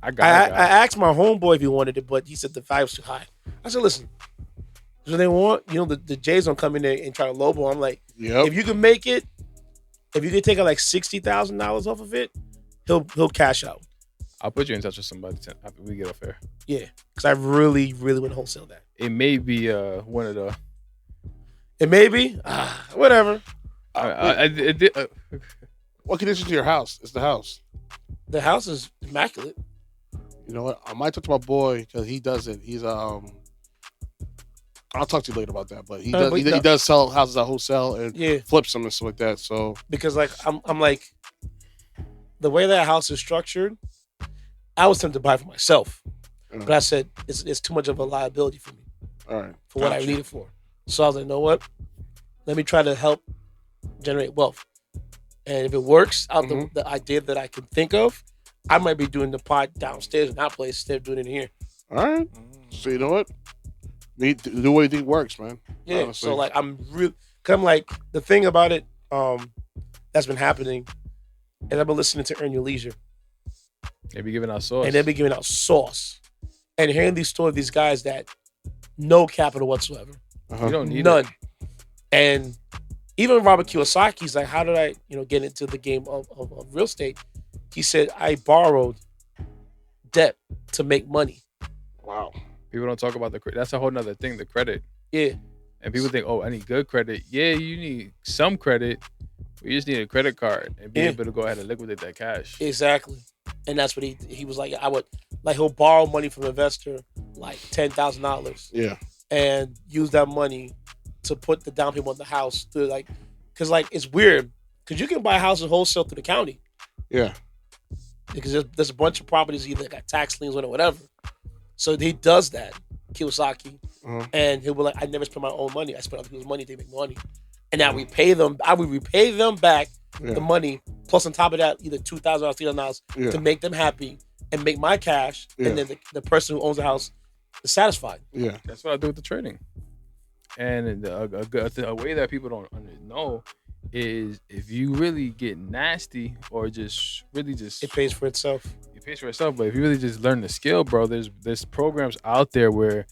I asked my homeboy if he wanted it, but he said the vibe's too high. I said, listen, so they want, the Jays don't come in there and try to lowball. I'm like, if you can make it, if you can take out like $60,000 off of it, he'll cash out. I'll put you in touch with somebody after we get off air. Yeah, because I really, really want to wholesale that. It may be one of the. It may be whatever. What condition to your house? It's the house. The house is immaculate. You know what? I might talk to my boy because he does it. He's I'll talk to you later about that. But he does sell houses at wholesale and flips them and stuff like that. So because like I'm like the way that house is structured, I was tempted to buy it for myself, but I said it's too much of a liability for me. All right, for what I need it for. So I was like, you know what? Let me try to help generate wealth, and if it works out the idea that I can think of, I might be doing the pod downstairs in that place instead of doing it in here. All right. So you know what? Do what you think works, man. Yeah. Honestly. So like I'm like the thing about it that's been happening is I've been listening to Earn Your Leisure. They be giving out sauce. And they be giving out sauce. And hearing these stories of these guys that no capital whatsoever. You don't need none. it. And even Robert Kiyosaki's like, how did I, get into the game of real estate? He said, I borrowed debt to make money. Wow. People don't talk about the credit. That's a whole nother thing, the credit. Yeah. And people think, I need good credit. Yeah, you need some credit. You just need a credit card and be able to go ahead and liquidate that cash. Exactly. And that's what he was like. He'll borrow money from an investor, like $10,000. Yeah. And use that money to put the down payment on the house because it's weird because you can buy houses wholesale through the county. Yeah. Because there's a bunch of properties either got tax liens on it or whatever. So he does that, Kiyosaki, and he'll be like, I never spend my own money. I spend other people's money. They make money, and I repay them. I will repay them back the money plus on top of that either $2,000 or $3,000 to make them happy and make my cash, and then the person who owns the house is satisfied. Yeah, that's what I do with the trading. And a way that people don't know is if you really get nasty or it pays for itself. It pays for itself. But if you really just learn the skill, bro, there's programs out there where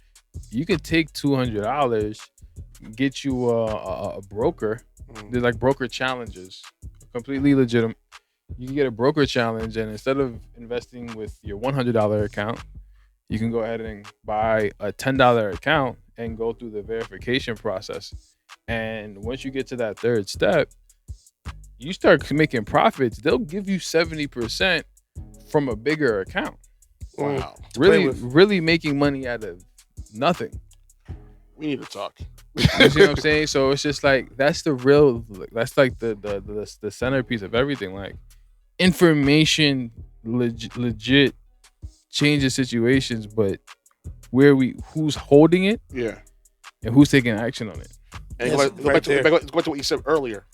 you can take $200, get you a broker. There's like broker challenges, completely legitimate. You can get a broker challenge, and instead of investing with your $100 account, you can go ahead and buy a $10 account and go through the verification process. And once you get to that third step, you start making profits. They'll give you 70% from a bigger account. Wow. Really making money out of nothing. We need to talk. You see what I'm saying? So it's just like, that's like the centerpiece of everything. Like information legit changes situations, but who's holding it? Yeah. And who's taking action on it? And go back to what you said earlier.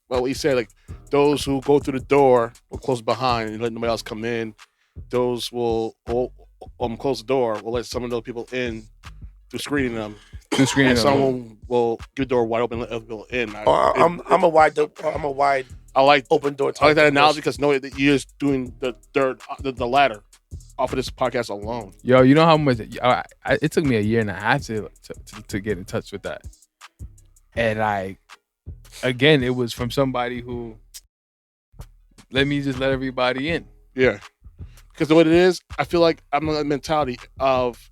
Well, what you said, like, those who go through the door will close behind and let nobody else come in. Those will close the door. Will let some of those people in through screening them. And someone will give the door wide open and let other people in. I'm a wide I like open door. I like that analogy because no, you're just doing the ladder off of this podcast alone. Yo, you know how much it took me a year and a half to get in touch with that, and again, it was from somebody who let everybody in. Yeah, because what it is, I feel like I'm in the mentality of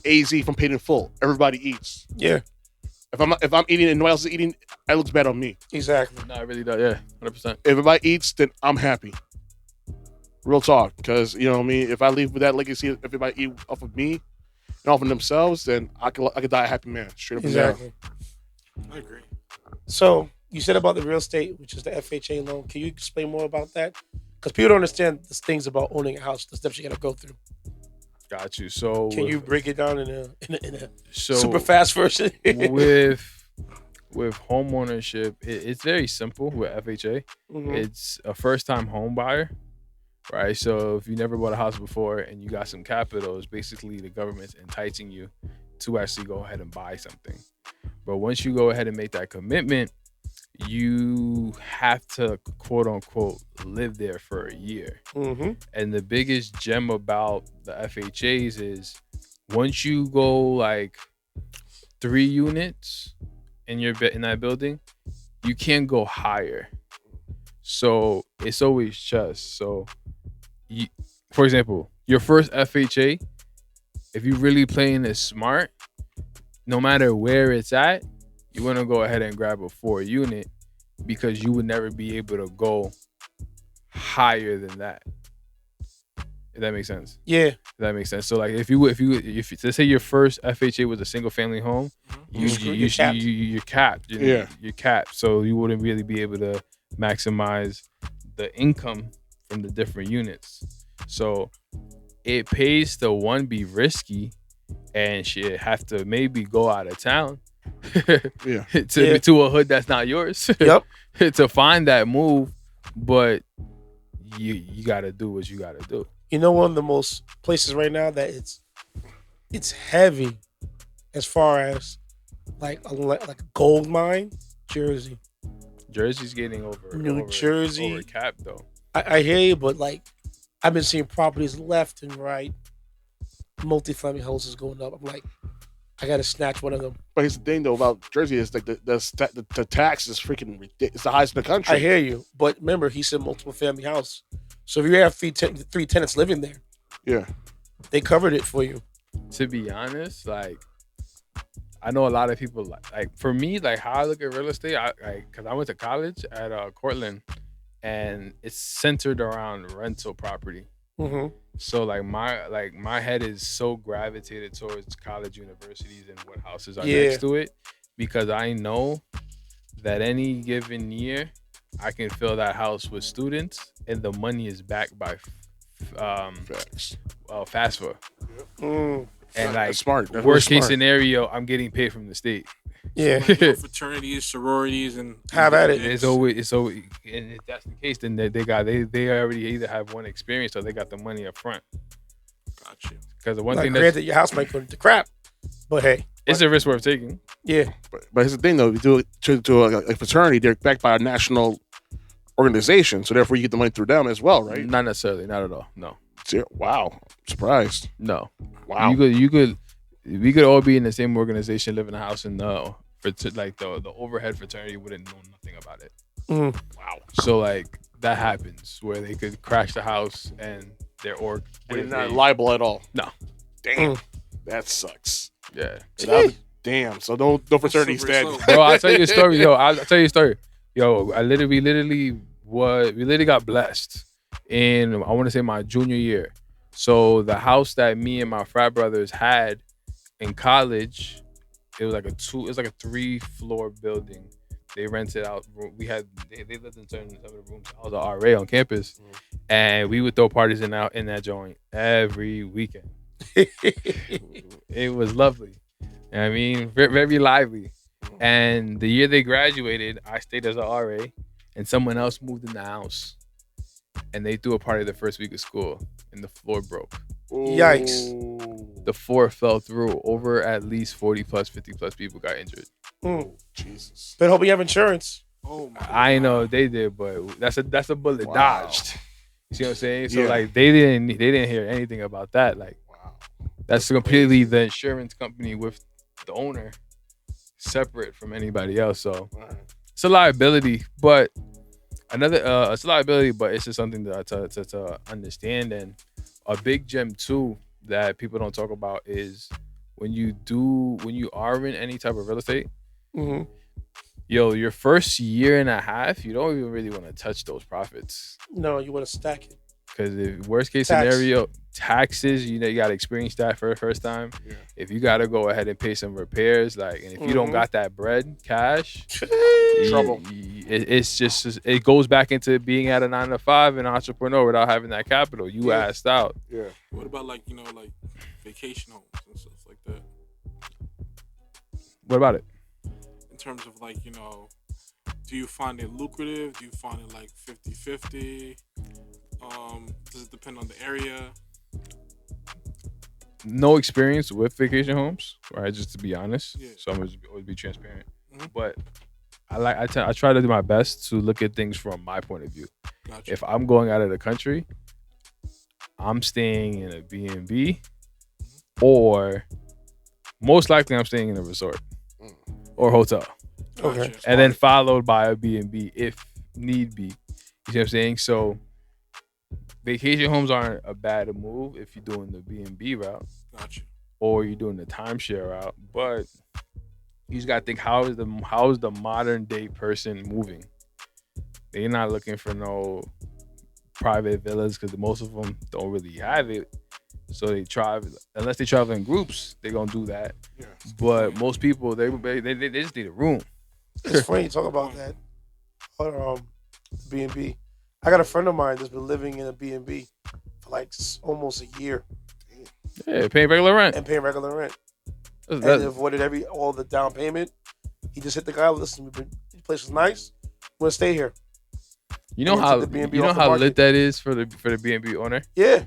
AZ from Paid in Full. Everybody eats. Yeah. If I'm eating and nobody else is eating, it looks bad on me. Exactly. No, it really does. Yeah, 100%. If everybody eats, then I'm happy. Real talk, because you know what I mean. If I leave with that legacy, if everybody eat off of me and off of themselves, then I could die a happy man. Straight up. Exactly. I agree. So you said about the real estate, which is the FHA loan. Can you explain more about that? Because people don't understand the things about owning a house. The steps you got to go through. Got you. So can you break it down in a so super fast version? with home ownership, it's very simple with FHA. Mm-hmm. It's a first-time home buyer, right? So if you never bought a house before and you got some capital, it's basically the government's enticing you to actually go ahead and buy something. But once you go ahead and make that commitment, you have to, quote unquote, live there for a year. Mm-hmm. And the biggest gem about the FHAs is once you go like 3 units in that building, you can't go higher. So it's always just so. For example, your first FHA, if you really playing it smart, no matter where it's at, you want to go ahead and grab a 4 unit because you would never be able to go higher than that. If that makes sense. Yeah. If that makes sense. So like if you let's say your first FHA was a single family home, you're capped. You're capped. So you wouldn't really be able to maximize the income from the different units. So it pays to be risky and shit have to maybe go out of town to a hood that's not yours. Yep. To find that move, but you gotta do what you gotta do. You know, one of the most places right now that it's heavy as far as like a gold mine, Jersey. Jersey's getting over Jersey over cap though. I hear you, but like I've been seeing properties left and right, multifamily houses going up. I'm like, I gotta snatch one of them. But here's the thing though about Jersey is like the tax is freaking ridiculous. It's the highest in the country. I hear you, but remember he said multiple family house. So if you have three tenants living there, yeah, they covered it for you. To be honest, like I know a lot of people like for me, like how I look at real estate, because I went to college at Cortland, and it's centered around rental property. Mm-hmm. So like my head is so gravitated towards college universities and what houses are next to it, because I know that any given year I can fill that house with students and the money is backed by FAFSA. Mm. And like smart. Worst case scenario, I'm getting paid from the state. Yeah. So like, fraternities, sororities, and have at it. It's always, and if that's the case, then they already either have one experience or they got the money up front. Got you. Because the one Like, thing granted, your house might go into crap, but hey, it's a risk worth taking. Yeah. But here's the thing though, if you do it to a fraternity, they're backed by a national organization, so therefore you get the money through them as well, right? Not necessarily, not at all. No. Wow, surprised. No. Wow. We could all be in the same organization, live in a house, and the overhead fraternity wouldn't know nothing about it. Mm. Wow. So like that happens where they could crash the house and their org and not liable at all. No. Damn. That sucks. Yeah. Damn. So no fraternity stand. Bro, I'll tell you a story. Yo, we literally got blessed in, I want to say, my junior year. So the house that me and my frat brothers had in college, it was like a 3-floor building. They rented out. They lived in some of the rooms. I was an RA on campus, and we would throw parties in that joint every weekend. It was lovely. I mean, very, very lively. And the year they graduated, I stayed as an RA, and someone else moved in the house, and they threw a party the first week of school, and the floor broke. Yikes. The floor fell through. Over at least 40 plus, 50 plus people got injured. Jesus. But hope you have insurance. Oh my I God. know they did, but that's a bullet Wow. dodged. You see what I'm saying? So Yeah. like they didn't hear anything about that. Like Wow. that's completely the insurance company with the owner separate from anybody else. So it's a liability, but it's a liability, but it's just something to understand. And a big gem too that people don't talk about is when you are in any type of real estate, Mm-hmm. your first year and a half, you don't even really want to touch those profits. No, you want to stack it. Because the worst case Tax. scenario, taxes, you got to experience that for the first time. Yeah. If you got to go ahead and pay some repairs, and if you don't Mhm. got that bread, cash, Trouble. It's just, it goes back into being at a 9 to 5 and entrepreneur without having that capital. You asked out. Yeah. What about like vacation homes and stuff like that? What about it? In terms of do you find it lucrative? Do you find it like 50-50? Does it depend on the area? No experience with vacation homes, right? Just to be honest. Yeah. So I'm always be transparent. Mhm. But I try to do my best to look at things from my point of view. Gotcha. If I'm going out of the country, I'm staying in a B&B, or most likely I'm staying in a resort or hotel, Okay. Gotcha. and then followed by a B&B if need be. You see what I'm saying? So vacation homes aren't a bad move if you're doing the B&B route Gotcha. or you're doing the timeshare route, but you just gotta think how is the modern day person moving? They're not looking for no private villas because most of them don't really have it. So they travel, unless they travel in groups, they're gonna do that. Yeah. But most people they just need a room. It's funny you talk about that. B&B. I got a friend of mine that's been living in a B&B for like almost a year Yeah, paying regular rent. and paying regular rent. And That's- avoided all the down payment. He just hit the guy. Listen, this place is nice. I'm gonna stay here. you know and how took the B&B you know off the how market. lit that is for the B&B owner. Yeah.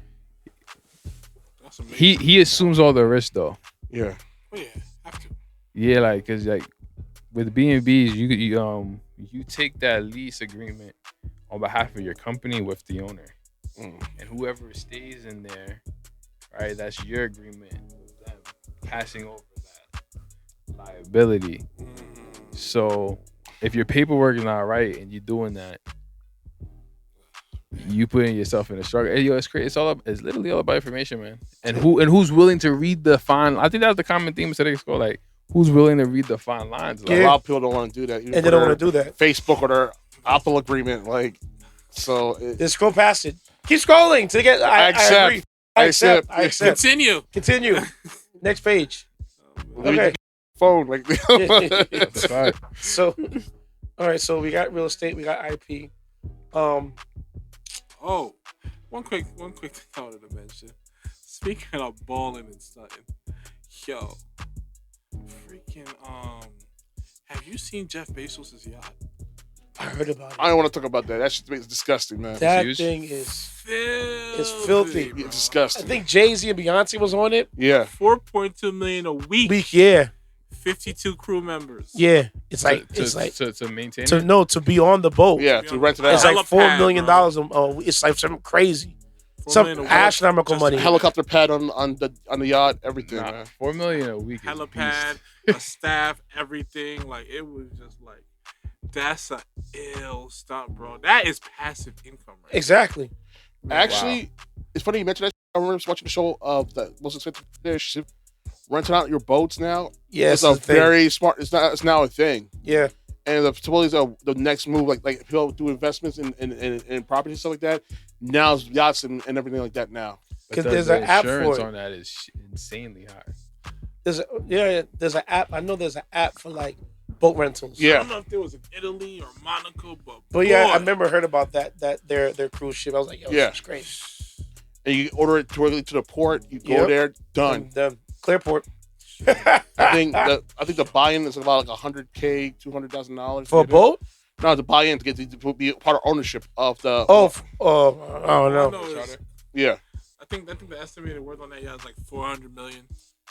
That's amazing. He assumes all the risk though. Yeah. Oh yeah, have to. Yeah, cause with B&Bs, you take that lease agreement on behalf of your company with the owner, and whoever stays in there, right? That's your agreement with them passing over that liability. So if your paperwork is not right and you're doing that, you putting yourself in a struggle. Hey, yo, it's crazy. It's literally all about information, man. And who's willing to read the fine? I think that was the common theme of today's school. Like, who's willing to read the fine lines? Like, A lot of people don't want to do that. Even And for they don't their want to do that. Facebook or their Apple agreement. So Just scroll past it. Keep scrolling to get. I accept. agree. I accept. I accept. Continue. Continue. Next page. Let me Okay. phone. that's right. So, all right. So we got real estate. We got IP. Oh, one quick thing I wanted to mention. Speaking of balling and something, yo, freaking have you seen Jeff Bezos' yacht? I heard about it. I don't want to talk about that. That shit is disgusting, man. That huge. thing is. Filthy, filthy. bro. It's I disgusting. think Jay-Z and Beyonce was on it. Yeah. 4.2 million a week. Yeah. 52 crew members. Yeah. It's like to maintain to it. to be on the boat. Yeah. To rent it out. It's like $4 million. Bro. It's like something crazy. 4 Some million a week. astronomical Just money. Helicopter pad on the yacht. Everything, Nah, man. $4 million a week. Is Helipad, beast. a staff, everything. Like it was just like that's a ill stunt, bro. That is passive income, right? Exactly. Actually, it's funny you mentioned that. I remember watching the show of the most expensive fish. Renting out your boats now. Yes. It's a very smart. It's now a thing. Yeah. And the next move, like people do investments in property and stuff like that. Now it's yachts and everything like that now. But 'Cause the- there's the an app insurance for it. on that is insanely high. There's an app. I know there's an app for like boat rentals. I Yeah. don't know if there was in Italy or Monaco, But yeah, I boy, remember heard about that their cruise ship. I was like, yo, Yeah. that's great. And you order it directly to the port. You go Yep. there, done. The Clearport. I think the buy-in is about like $100K, $200,000 For a boat? No, to buy in to be part of ownership of the. I don't know. Yeah. I think the estimated worth on that yacht is like $400 million.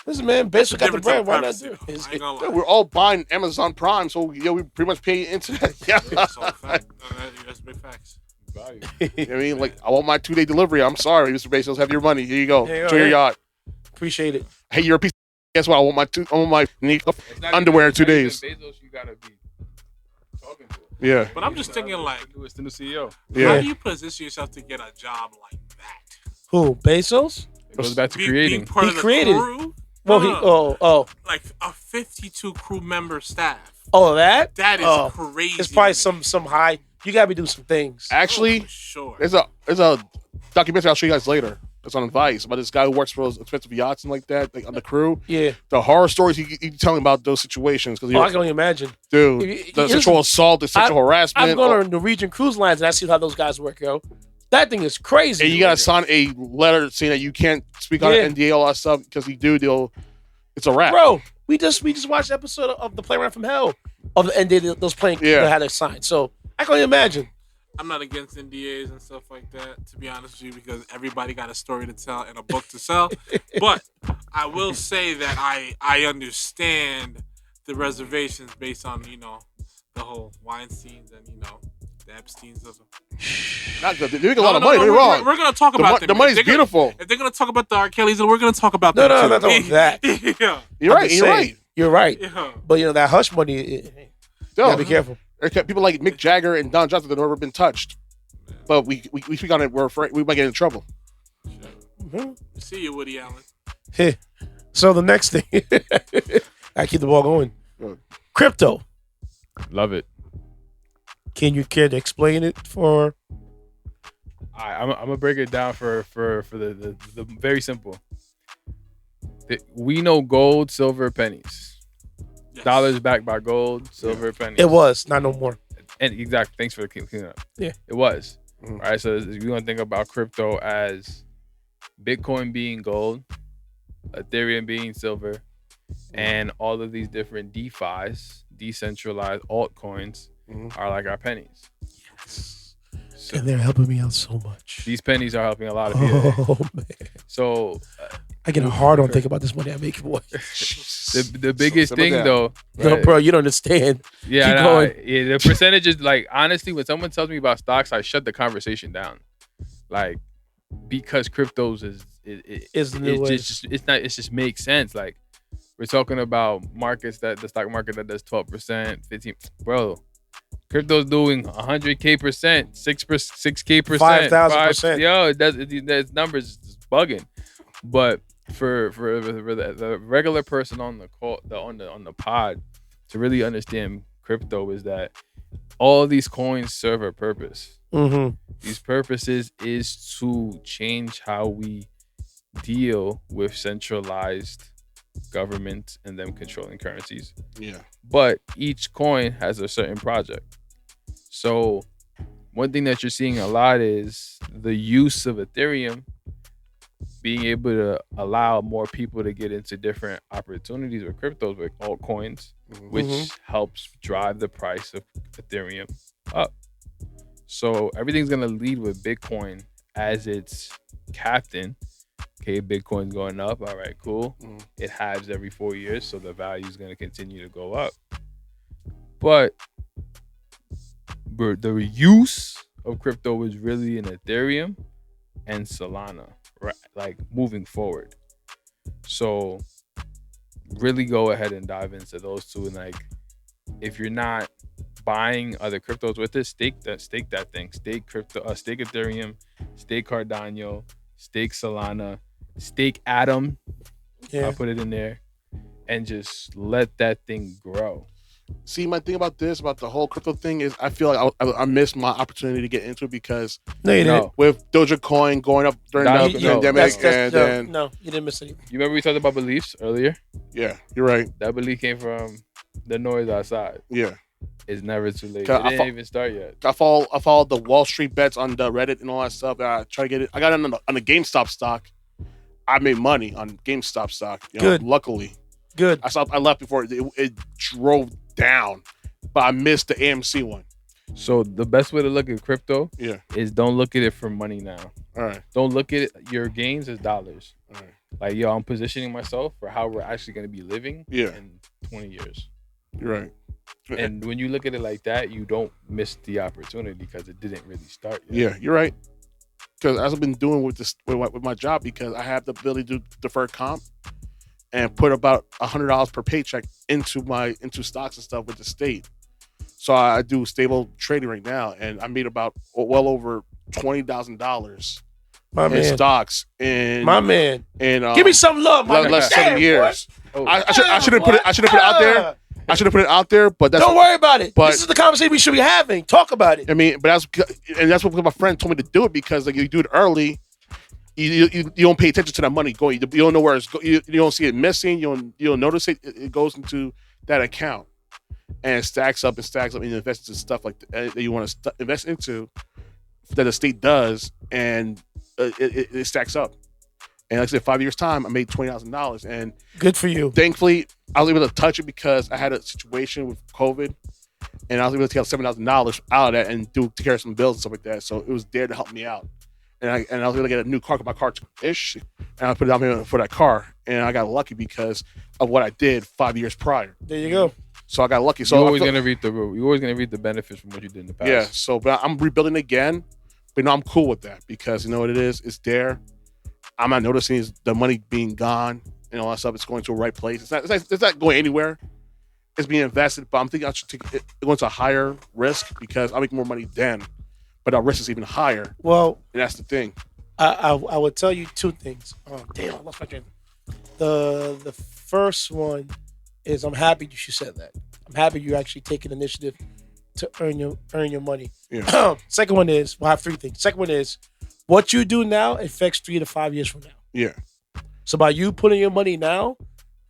Listen, man, Bezos got the bread. Why not do I ain't it? gonna Yeah, lie. we're all buying Amazon Prime, so we pretty much pay into that. Yeah. That's all fact. That's big facts. Value. You know what I mean, like, I want my 2-day delivery. I'm sorry, Mr. Bezos, have your money. Here you go. Here you go, Enjoy your hey. yacht. Appreciate it. Hey, you're a piece. Guess what? I want my It's not underwear in even- 2 days. Bezos, you gotta be talking to. Yeah. But I'm just thinking, like, It's the new CEO. how Yeah. do you position yourself to get a job like that? Who? Bezos? It goes back to Being creating. part He of the created it. crew? Well, No. Like a 52 crew member staff. that? That is Oh, crazy. It's probably to me. some high. You gotta be doing some things. Actually, For sure. there's a documentary I'll show you guys later. It's on Vice about this guy who works for those expensive yachts and like that, like on the crew. Yeah. The horror stories he telling about those situations because Oh, I can only imagine. dude, If- the listen, sexual assault, the sexual harassment. I've gone on Norwegian cruise lines and I see how those guys work, yo. That thing is crazy. and you gotta sign a letter saying that you can't speak on Yeah. NDA, all that stuff, because it's a wrap. Bro, we just watched an episode of the Playground from Hell of the NDA those playing that had it signed. So I can only imagine. I'm not against NDAs and stuff like that, to be honest with you, because everybody got a story to tell and a book to sell. But I will say that I understand the reservations based on, the whole Weinsteins and, the Epsteins of them. Not good. They make a lot of money. Don't get me wrong. We're going to talk about them. The money's beautiful. If they're going to talk about the R. Kellys, then we're going to talk about No, them. no, too. no, that. Yeah. You're I'm right. just You're saying. right. You're right. Yeah. But that hush money, you gotta be careful. People like Mick Jagger and Don Johnson that have never been touched. But we speak on it. We're afraid we might get in trouble. See you, Woody Allen. So the next thing, I keep the ball going. Good. Crypto. Love it. Can you care to explain it for? I'm gonna break it down for the very simple. We know gold, silver, pennies. Yes. Dollars backed by gold, silver, pennies. It was not no more. And exactly. Thanks for the cleaning up. Yeah. It was. Mhm. All right. So we're gonna think about crypto as Bitcoin being gold, Ethereum being silver, and all of these different DeFi's, decentralized altcoins, Mhm. are like our pennies. So And they're helping me out so much. these pennies are helping a lot of people. Oh man, So I get hard on thinking about this money I make, boy. the biggest simmer thing down. though, No, right, bro, you don't understand. yeah, keep nah, going. yeah, the percentage is like, honestly, when someone tells me about stocks, I shut the conversation down, like, because cryptos Is the new way. it just makes sense. Like, we're talking about markets that the stock market that does 12%, 15%, bro. Crypto's doing 100K%, 6K%, 5,000%. Yo, that's numbers just bugging. But for the regular person on the call, on the pod, to really understand crypto is that all these coins serve a purpose. Mm-hmm. These purposes is to change how we deal with centralized government and them controlling currencies. Yeah. But each coin has a certain project. So one thing that you're seeing a lot is the use of Ethereum being able to allow more people to get into different opportunities with cryptos, with altcoins, which helps drive the price of Ethereum up. So everything's going to lead with Bitcoin as its captain. Okay, Bitcoin's going up. All right, cool. It halves every 4 years, so the value is going to continue to go up. But the use of crypto is really in Ethereum and Solana, right? Like, moving forward. So really go ahead and dive into those two. And like, if you're not buying other cryptos with it, stake that thing. Stake crypto, stake Ethereum, stake Cardano, stake Solana, stake Atom. Yeah. I'll put it in there and just let that thing grow. See, my thing about the whole crypto thing is I feel like I missed my opportunity to get into it because No, you didn't. with Dogecoin going up during No, the you- pandemic, no, you didn't miss anything. You remember we talked about beliefs earlier? yeah, you're right. That belief came from the noise outside. Yeah, It's never too late. It I didn't even start yet. I followed the Wall Street bets on the Reddit and all that stuff. I try to get it. I got it on the GameStop stock. I made money on GameStop stock. Good. Luckily, Good. I left before it drove down, but I missed the AMC one. So the best way to look at crypto Yeah. is don't look at it for money now. All right. Don't look at your gains as dollars. All right. Like, yo, I'm positioning myself for how we're actually going to be living in 20 years. You're right. And when you look at it like that, you don't miss the opportunity because it didn't really start yet. Yeah, you're right. Because as I've been doing with this with my job, because I have the ability to defer comp and put about $100 per paycheck into stocks and stuff with the state. So I do stable trading right now, and I made about well over $20,000 in stocks. In my man, and give me some love, my last man. 7 years. Oh. I should have put it out there. I should have put it out there, but that's don't worry about it. But, this is the conversation we should be having. Talk about it. I mean, but that's what my friend told me to do it, because like you do it early, you don't pay attention to that money going. You don't know where it's going. You don't see it missing. You don't notice it. It goes into that account and it stacks up and you invest in stuff like that you want to invest into that the state does, and it stacks up. And like I said, 5 years time, I made $20,000, and good for you. Thankfully, I was able to touch it because I had a situation with COVID, and I was able to take out $7,000 out of that and take care of some bills and stuff like that. So it was there to help me out, and I was able to get a new car. My car ish, and I put it down payment for that car, and I got lucky because of what I did 5 years prior. There you go. So I got lucky. So you're always gonna reap the benefits from what you did in the past. Yeah. So, but I'm rebuilding again, but I'm cool with that because you know what it is. It's there. I'm not noticing is the money being gone and all that stuff. It's going to a right place. It's not going anywhere. It's being invested, but I'm thinking I should take it going to a higher risk because I make more money then, but our risk is even higher. Well, and that's the thing. I would tell you two things. Oh, damn, I lost my train. The first one is I'm happy you said that. I'm happy you actually take an initiative to earn your money. Yeah. Second one is, I have three things. Second one is, what you do now affects 3 to 5 years from now. Yeah. So by you putting your money now,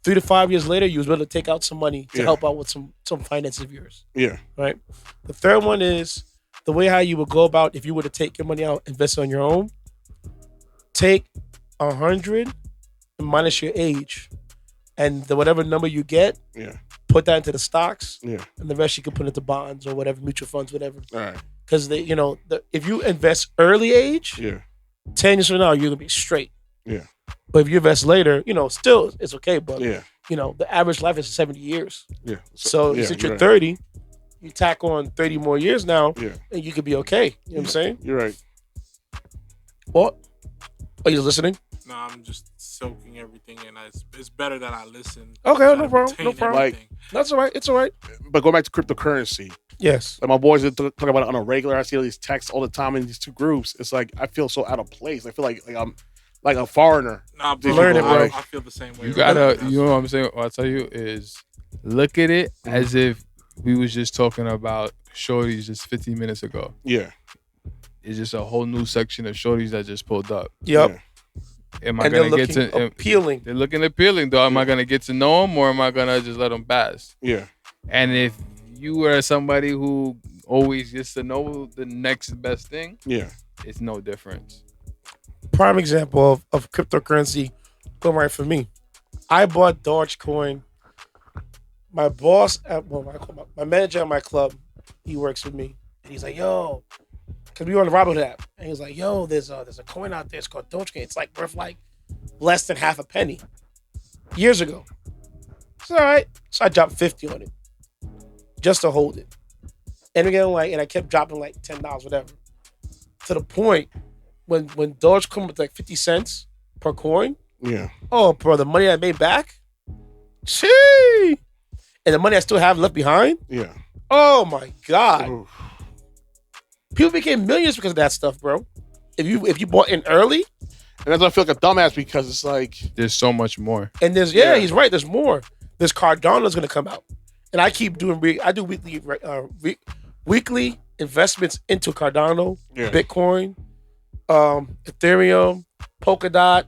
3 to 5 years later, you was able to take out some money to help out with some finances of yours. Yeah. Right. The third one is the way how you would go about if you were to take your money out, invest on your own. Take 100 and minus your age, and whatever number you get, put that into the stocks, and the rest you can put into bonds or whatever, mutual funds, whatever. All right. Because if you invest early age, 10 years from now you're gonna be straight. Yeah. But if you invest later, still it's okay. But the average life is 70 years. Yeah. So since you're 30, you tack on 30 more years now, and you could be okay. You know what I'm saying? You're right. What? Are you listening? No, I'm just soaking everything in. It's better that I listen. Okay, no problem. No problem. Like, that's all right. It's all right. But going back to cryptocurrency. Yes. Like my boys are talking about it on a regular. I see all these texts all the time in these two groups. It's like I feel so out of place. I feel like I'm like a foreigner. Nah, bro, learn it, bro. I feel the same way. You gotta, you know what I'm saying? What I'll tell you is look at it as if we was just talking about shorties just 15 minutes ago. Yeah. It's just a whole new section of shorties that just pulled up. Yep. Yeah. Am I gonna get to appealing? They're looking appealing, though. Am I gonna get to know them, or am I gonna just let them pass? Yeah. And if you are somebody who always gets to know the next best thing, it's no difference. Prime example of cryptocurrency going right for me. I bought Dogecoin. My boss, my manager at my club, he works with me, and he's like, "Yo," because we were on the Robinhood app, and he's like, "Yo, there's a coin out there. It's called Dogecoin. It's like worth like less than half a penny." Years ago, it's all right. So I dropped 50 on it just to hold it, and again, and I kept dropping like $10, whatever, to the point when Dogecoin was like 50 cents per coin. Yeah. Oh, bro, the money I made back, gee, and the money I still have left behind. Yeah. Oh my God. Oof. People became millions because of that stuff, bro. If you bought in early. And that's why I feel like a dumbass because it's like there's so much more. And he's right. There's more. This Cardano's gonna come out, and I keep doing. I do weekly investments into Cardano, Bitcoin, Ethereum, Polkadot,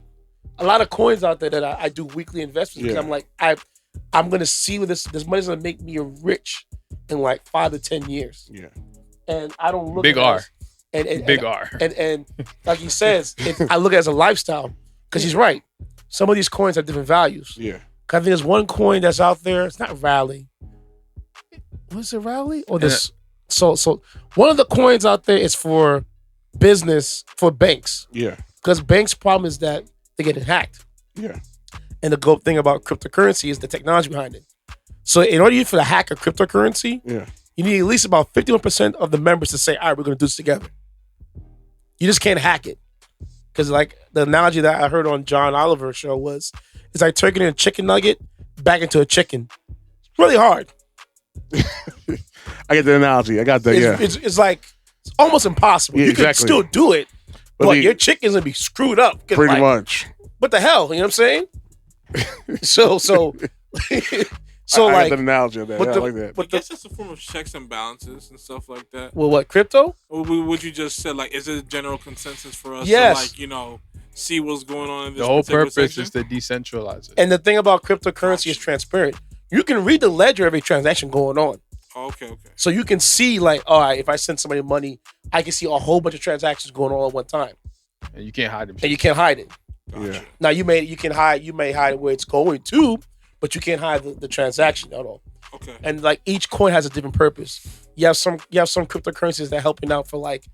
a lot of coins out there that I do weekly investments. Because I'm like I'm gonna see what this money's gonna make me rich in like 5 to 10 years. Yeah. And I don't look big at R. Big R. And like he says, I look at it as a lifestyle because he's right. Some of these coins have different values. Yeah. I think there's one coin that's out there. It's not Rally. Was it Rally or this? So one of the coins out there is for business for banks Yeah. because banks' problem is that they get hacked. Yeah. And the good thing about cryptocurrency is the technology behind it. So in order for to hack a cryptocurrency, Yeah. you need at least about 51% of the members to say, all right, we're going to do this together. You just can't hack it. Because like the analogy that I heard on John Oliver's show was, it's like turning a chicken nugget back into a chicken. It's really hard. I get the analogy. I got that. Yeah. It's like, it's almost impossible. Yeah, You exactly. can still do it, but the- your chicken's going to be screwed up. 'Cause Pretty like, much. what the hell? You know what I'm saying? so I like, got the analogy of that. with Yeah, the- I like that. I guess it's a form of checks and balances and stuff like that. well, what, crypto? Or would you just say, like, is it a general consensus for us Yes. to, like, you know, see what's going on in this The whole particular purpose section? is to decentralize it. And the thing about cryptocurrency is transparent. You can read the ledger of every transaction going on. Oh, okay. So you can see, like, all right, if I send somebody money, I can see a whole bunch of transactions going on at one time. And you can't hide them. And you can't hide it. Gotcha. Yeah. Now you may hide where it's going to, but you can't hide the transaction at all. Okay. And like each coin has a different purpose. You have some cryptocurrencies that are helping out for like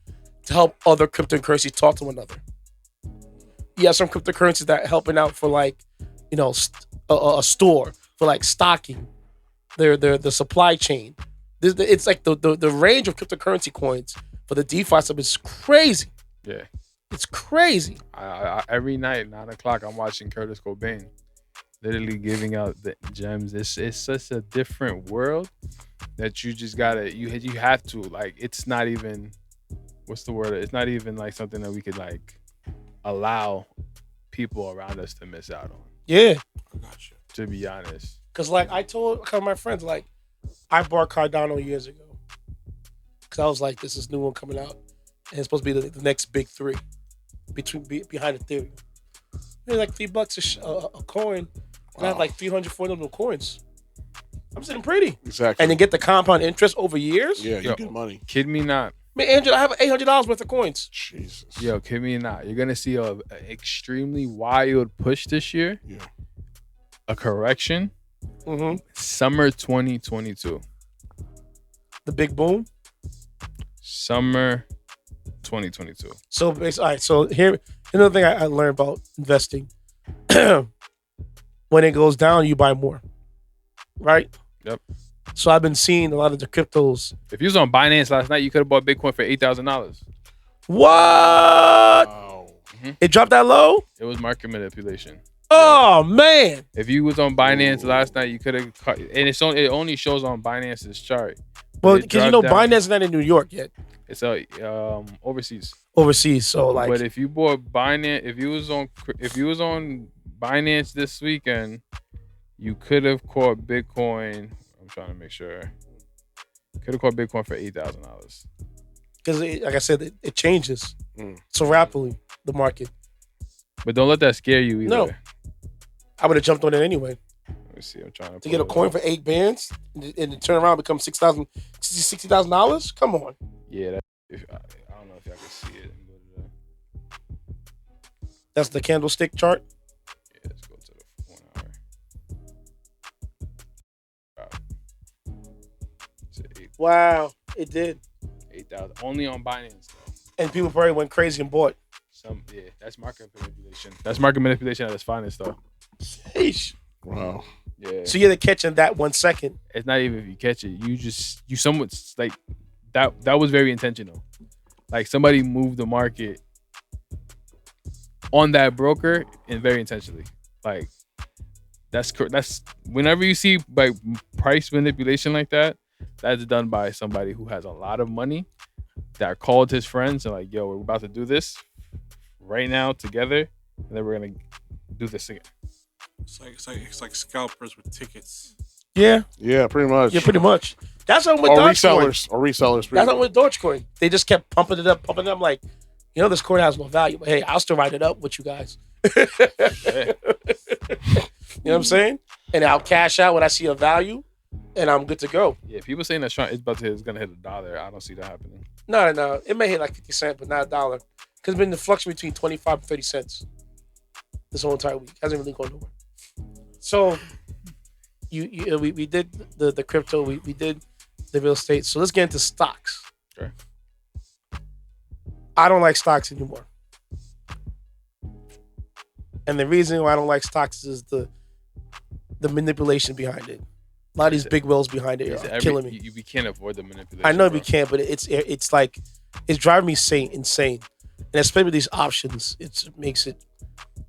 to help other cryptocurrencies talk to one another. You have some cryptocurrencies that are helping out for like, you know, a store for like stocking the supply chain. It's like the range of cryptocurrency coins for the DeFi stuff is crazy. Yeah. It's crazy. I every night, 9 o'clock, I'm watching Curtis Cobain, literally giving out the gems. It's such a different world that you just gotta you have to like. It's not even what's the word? It's not even like something that we could like allow people around us to miss out on. Yeah. I got you. To be honest, Cause like I told a couple of my friends, like I bought Cardano years ago. Cause I was like, this is new one coming out, and it's supposed to be the next big three, behind Ethereum. It's like $3 a coin, and I have like 300, 400 coins. I'm sitting pretty, Exactly. and then get the compound interest over years. Yeah, you Yo. get money. kid me not. Man, Andrew, I have $800 worth of coins. Jesus. Yo, kid me not. You're gonna see a extremely wild push this year. Yeah. A correction. Mm-hmm. Summer 2022. The big boom. Summer 2022. So, all right. So here, another thing I learned about investing: when it goes down, you buy more, right? Yep. So I've been seeing a lot of the cryptos. If you was on Binance last night, you could have bought Bitcoin for $8,000. What? Wow. It dropped that low? It was market manipulation. Oh man! If you was on Binance last night, you could have. And it only shows on Binance's chart. Well, It because you know dropped down. Binance is not in New York yet, It's overseas. overseas. So like, But if you bought Binance, if you was on Binance this weekend, you could have caught Bitcoin. I'm trying to make sure. Could have caught Bitcoin for $8,000. because like I said, it changes Mm. so rapidly, the market. But don't let that scare you either. No. I would have jumped on it anyway. Let me see. I'm trying To get a pull it coin up. for 8 bands and to turn around and become $60,000. Come on. Yeah, I don't know if y'all can see it. But, That's the candlestick chart. yeah, let's go to the 1 hour. It's at Wow, it did. 8,000 only on Binance though. And people probably went crazy and bought. That's market manipulation. That's market manipulation at its finest though. Sheesh. Wow. Yeah. So you're catching that 1 second. It's not even if you catch it. You somewhat like that was very intentional. Like somebody moved the market on that broker and very intentionally. Like that's whenever you see like price manipulation like that, that's done by somebody who has a lot of money that called his friends and like, yo, we're about to do this right now together, and then we're gonna do this again. It's like scalpers with tickets. Yeah, Yeah, pretty much. yeah, pretty much. That's what with Or Dogecoin. resellers. That's what with Dogecoin. They just kept pumping it up. I'm like, you know, this coin has no value, but hey, I'll still write it up with you guys. You know what I'm saying? And I'll cash out when I see a value, and I'm good to go. Yeah, people saying that it's gonna hit $1. I don't see that happening. No. It may hit like 50 cents, but not $1. Because it's been the flux between 25 and 30 cents this whole entire week. Hasn't really gone nowhere. So we did the crypto. We did the real estate. So let's get into stocks. Okay. I don't like stocks anymore. And the reason why I don't like stocks is the manipulation behind it. A lot of these big whales behind it are killing me. We can't avoid the manipulation. I know bro. we can't, but it's like it's driving me insane. And especially with these options, it makes it.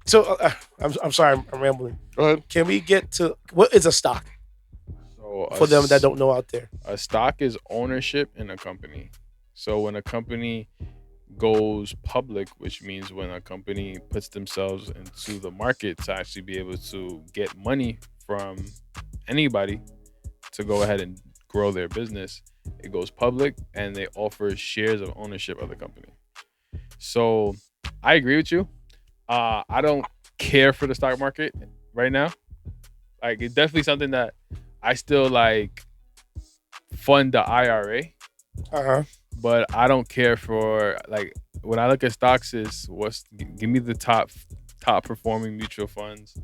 So I'm sorry, I'm rambling. Go ahead. Can we get to what is a stock So for them that don't know out there? A stock is ownership in a company. So when a company goes public, which means when a company puts themselves into the market to actually be able to get money from anybody to go ahead and grow their business, it goes public and they offer shares of ownership of the company. So I agree with you. I don't care for the stock market right now. Like, it's definitely something that I still like fund the IRA. But I don't care for, like, when I look at stocks is give me the top performing mutual funds,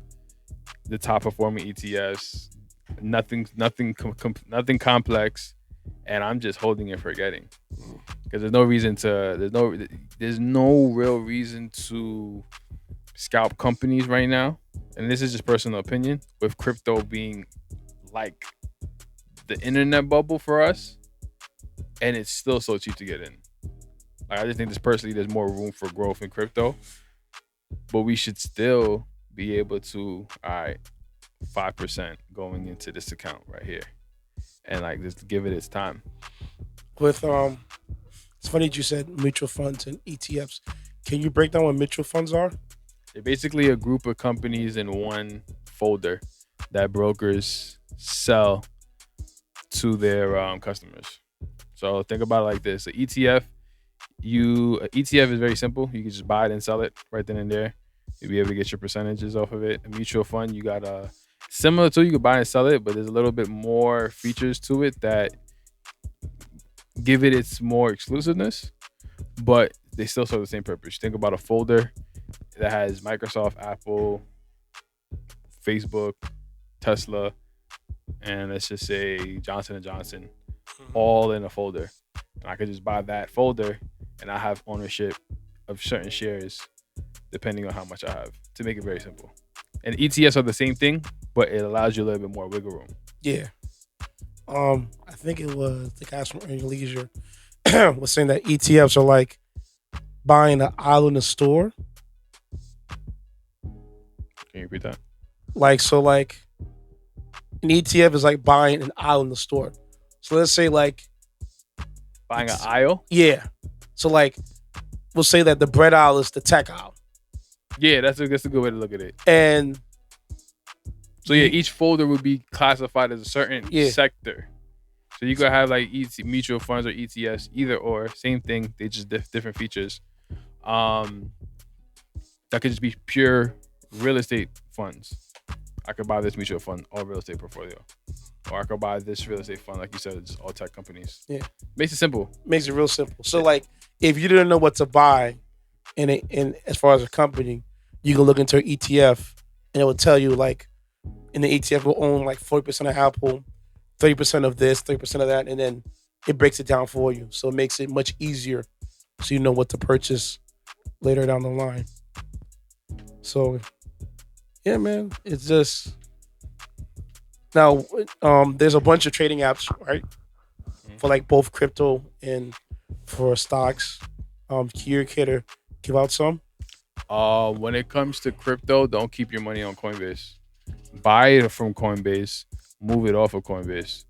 the top performing ETFs, nothing complex, and I'm just holding and forgetting because there's no real reason to scalp companies right now. And this is just personal opinion, with crypto being like the internet bubble for us. And it's still so cheap to get in. Like, I just think there's more room for growth in crypto. But we should still be able to, 5% going into this account right here. And like, just give it its time. With it's funny that you said mutual funds and ETFs. Can you break down what mutual funds are? They're basically a group of companies in one folder that brokers sell to their customers. So think about it like this: an ETF is very simple. You can just buy it and sell it right then and there. You'll be able to get your percentages off of it. A mutual fund, you got similar to, you can buy and sell it, but there's a little bit more features to it that give it its more exclusiveness, but they still serve the same purpose. Think about a folder that has Microsoft, Apple, Facebook, Tesla, and let's just say Johnson & Johnson, all in a folder. And I could just buy that folder and I have ownership of certain shares depending on how much I have, to make it very simple. And ETFs are the same thing, but it allows you a little bit more wiggle room. Yeah. I think it was the guys from Earning Leisure was saying that ETFs are like buying an aisle in a store. Can you repeat that? Like an ETF is like buying an aisle in the store. So let's say like buying an aisle? Yeah. So like we'll say that the bread aisle is the tech aisle. Yeah, that's a good way to look at it. And so yeah, each folder would be classified as a certain sector. So you could have like mutual funds or ETFs, either or, same thing. They just different features. That could just be pure real estate funds. I could buy this mutual fund, all real estate portfolio. Or I could buy this real estate fund, like you said, just all tech companies. Yeah. Makes it simple. Makes it real simple. So like if you didn't know what to buy in as far as a company, you can look into an ETF and it will tell you like in the ETF will own like 40% of Apple, 30% of this, 30% of that, and then it breaks it down for you. So it makes it much easier so you know what to purchase later down the line. So yeah, man, it's just now there's a bunch of trading apps, right? For like both crypto and for stocks. Can you give out some? When it comes to crypto, don't keep your money on Coinbase. Buy it from Coinbase, move it off of Coinbase.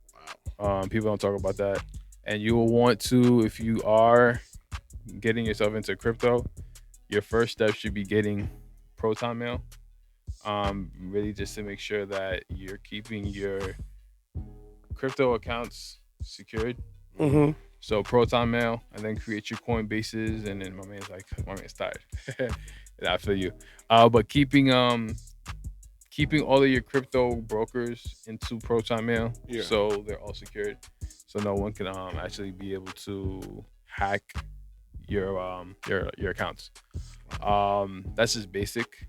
People don't talk about that. And you will want to, if you are getting yourself into crypto, your first step should be getting Proton Mail. Really just to make sure that you're keeping your crypto accounts secured. Mm-hmm. So Proton Mail, and then create your Coinbases, and then my man's tired. I feel you. But keeping all of your crypto brokers into Proton Mail, so they're all secured, so no one can actually be able to hack your accounts. That's just basic.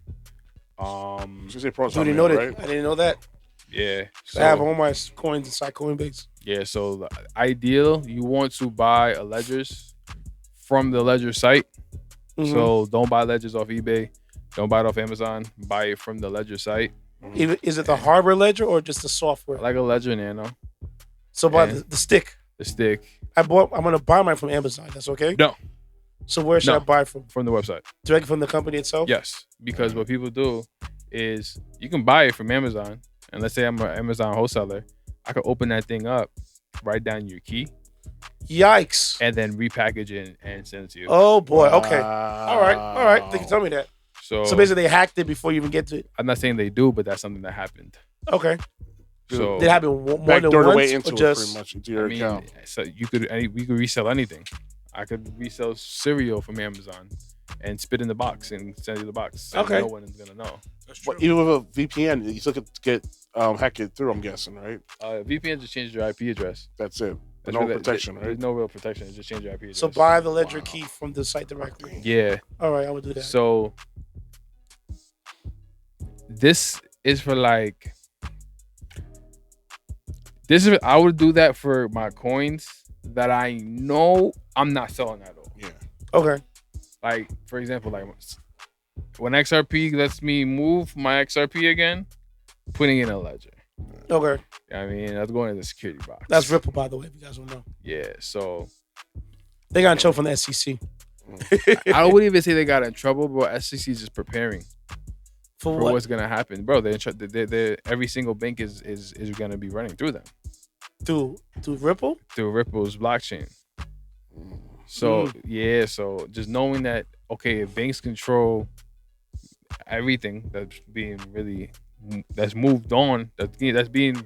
Say Proton I didn't Mail, know that. right? I didn't know that. Yeah. I have all my coins inside Coinbase. Yeah, so ideal, you want to buy a ledgers from the ledger site. Mhm. So don't buy ledgers off eBay. Don't buy it off Amazon. Buy it from the ledger site. Is it the hardware ledger or just the software? Like a ledger nano. So buy and- the stick. The stick. I'm gonna buy mine from Amazon. That's okay. No, So where should No. I buy from? from the website. Directly from the company itself? Yes, because what people do is you can buy it from Amazon, and let's say I'm an Amazon wholesaler, I could open that thing up, write down your key, Yikes. and then repackage it and send it to you. Oh boy. Okay. All right. Thank you. Tell me that. So, So basically, they hacked it before you even get to it. I'm not saying they do, but that's something that happened. Okay. So Did it happen more than Backdoor the once, way or into it, just pretty much, into your I mean, account. so we could resell anything. I could resell cereal from Amazon and spit in the box and send you the box. And Okay. no one is gonna know. That's true. But even with a VPN, you still could get hack it through. I'm guessing, right? VPN just changes your IP address. That's it. That's No really- protection, There's right? no real protection. It just changes your IP address. so buy the ledger key from the site directly. Yeah. All right, I would do that. So this is for like I would do that for my coins that I know I'm not selling at all. Yeah. Okay. Like for example, like when XRP lets me move my XRP again, putting it in a ledger. Okay. I mean, that's going in the security box. That's Ripple, by the way, if you guys don't know. Yeah. So They got in trouble from the SEC. I wouldn't even say they got in trouble, but SEC is just preparing For for what? what's gonna happen, bro. They're every single bank is gonna be running through them. Through Ripple? Through Ripple's blockchain. So Mm. yeah, so just knowing that okay, if banks control everything that's moved on, that's being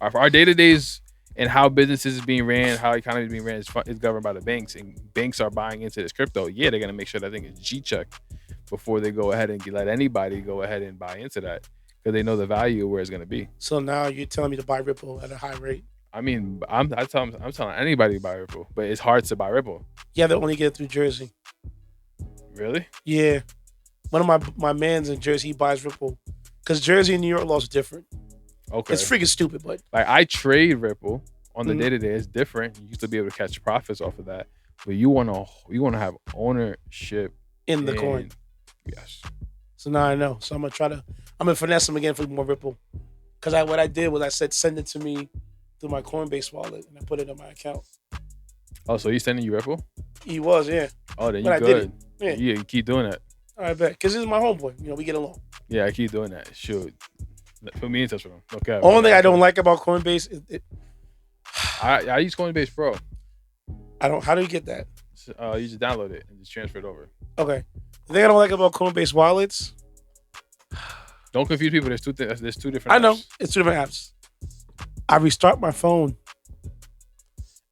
our day to days and how businesses is being ran, how economy is being ran is governed by the banks, and banks are buying into this crypto. Yeah, they're gonna make sure that thing is G-checked before they go ahead and let anybody go ahead and buy into that because they know the value of where it's gonna be. So now you're telling me to buy Ripple at a high rate. I mean, I'm telling anybody to buy Ripple, but it's hard to buy Ripple. Yeah, they only get it through Jersey. Really? Yeah. One of my mans in Jersey, he buys Ripple. Because Jersey and New York laws are different. Okay. It's freaking stupid, but Like I trade Ripple on the Mhm. day to day. It's different. You used to be able to catch profits off of that, but you wanna have ownership in the coin. Yes. So now I know. So I'm gonna finesse them again for more Ripple. Because what I did was I said send it to me through my Coinbase wallet and I put it on my account. Oh, so he's sending you Ripple? He was, yeah. Oh, then But you I did good. it. Yeah. Yeah, you keep doing that. All right, bet. Because this is my homeboy. We get along. Yeah, I keep doing that. Shoot. Put me in touch with him. Okay. Only thing I don't like about Coinbase is I use Coinbase Pro. how do you get that? You just download it and just transfer it over. Okay. The thing I don't like about Coinbase wallets, Don't confuse people. There's two different. I know apps. it's two different apps. I restart my phone,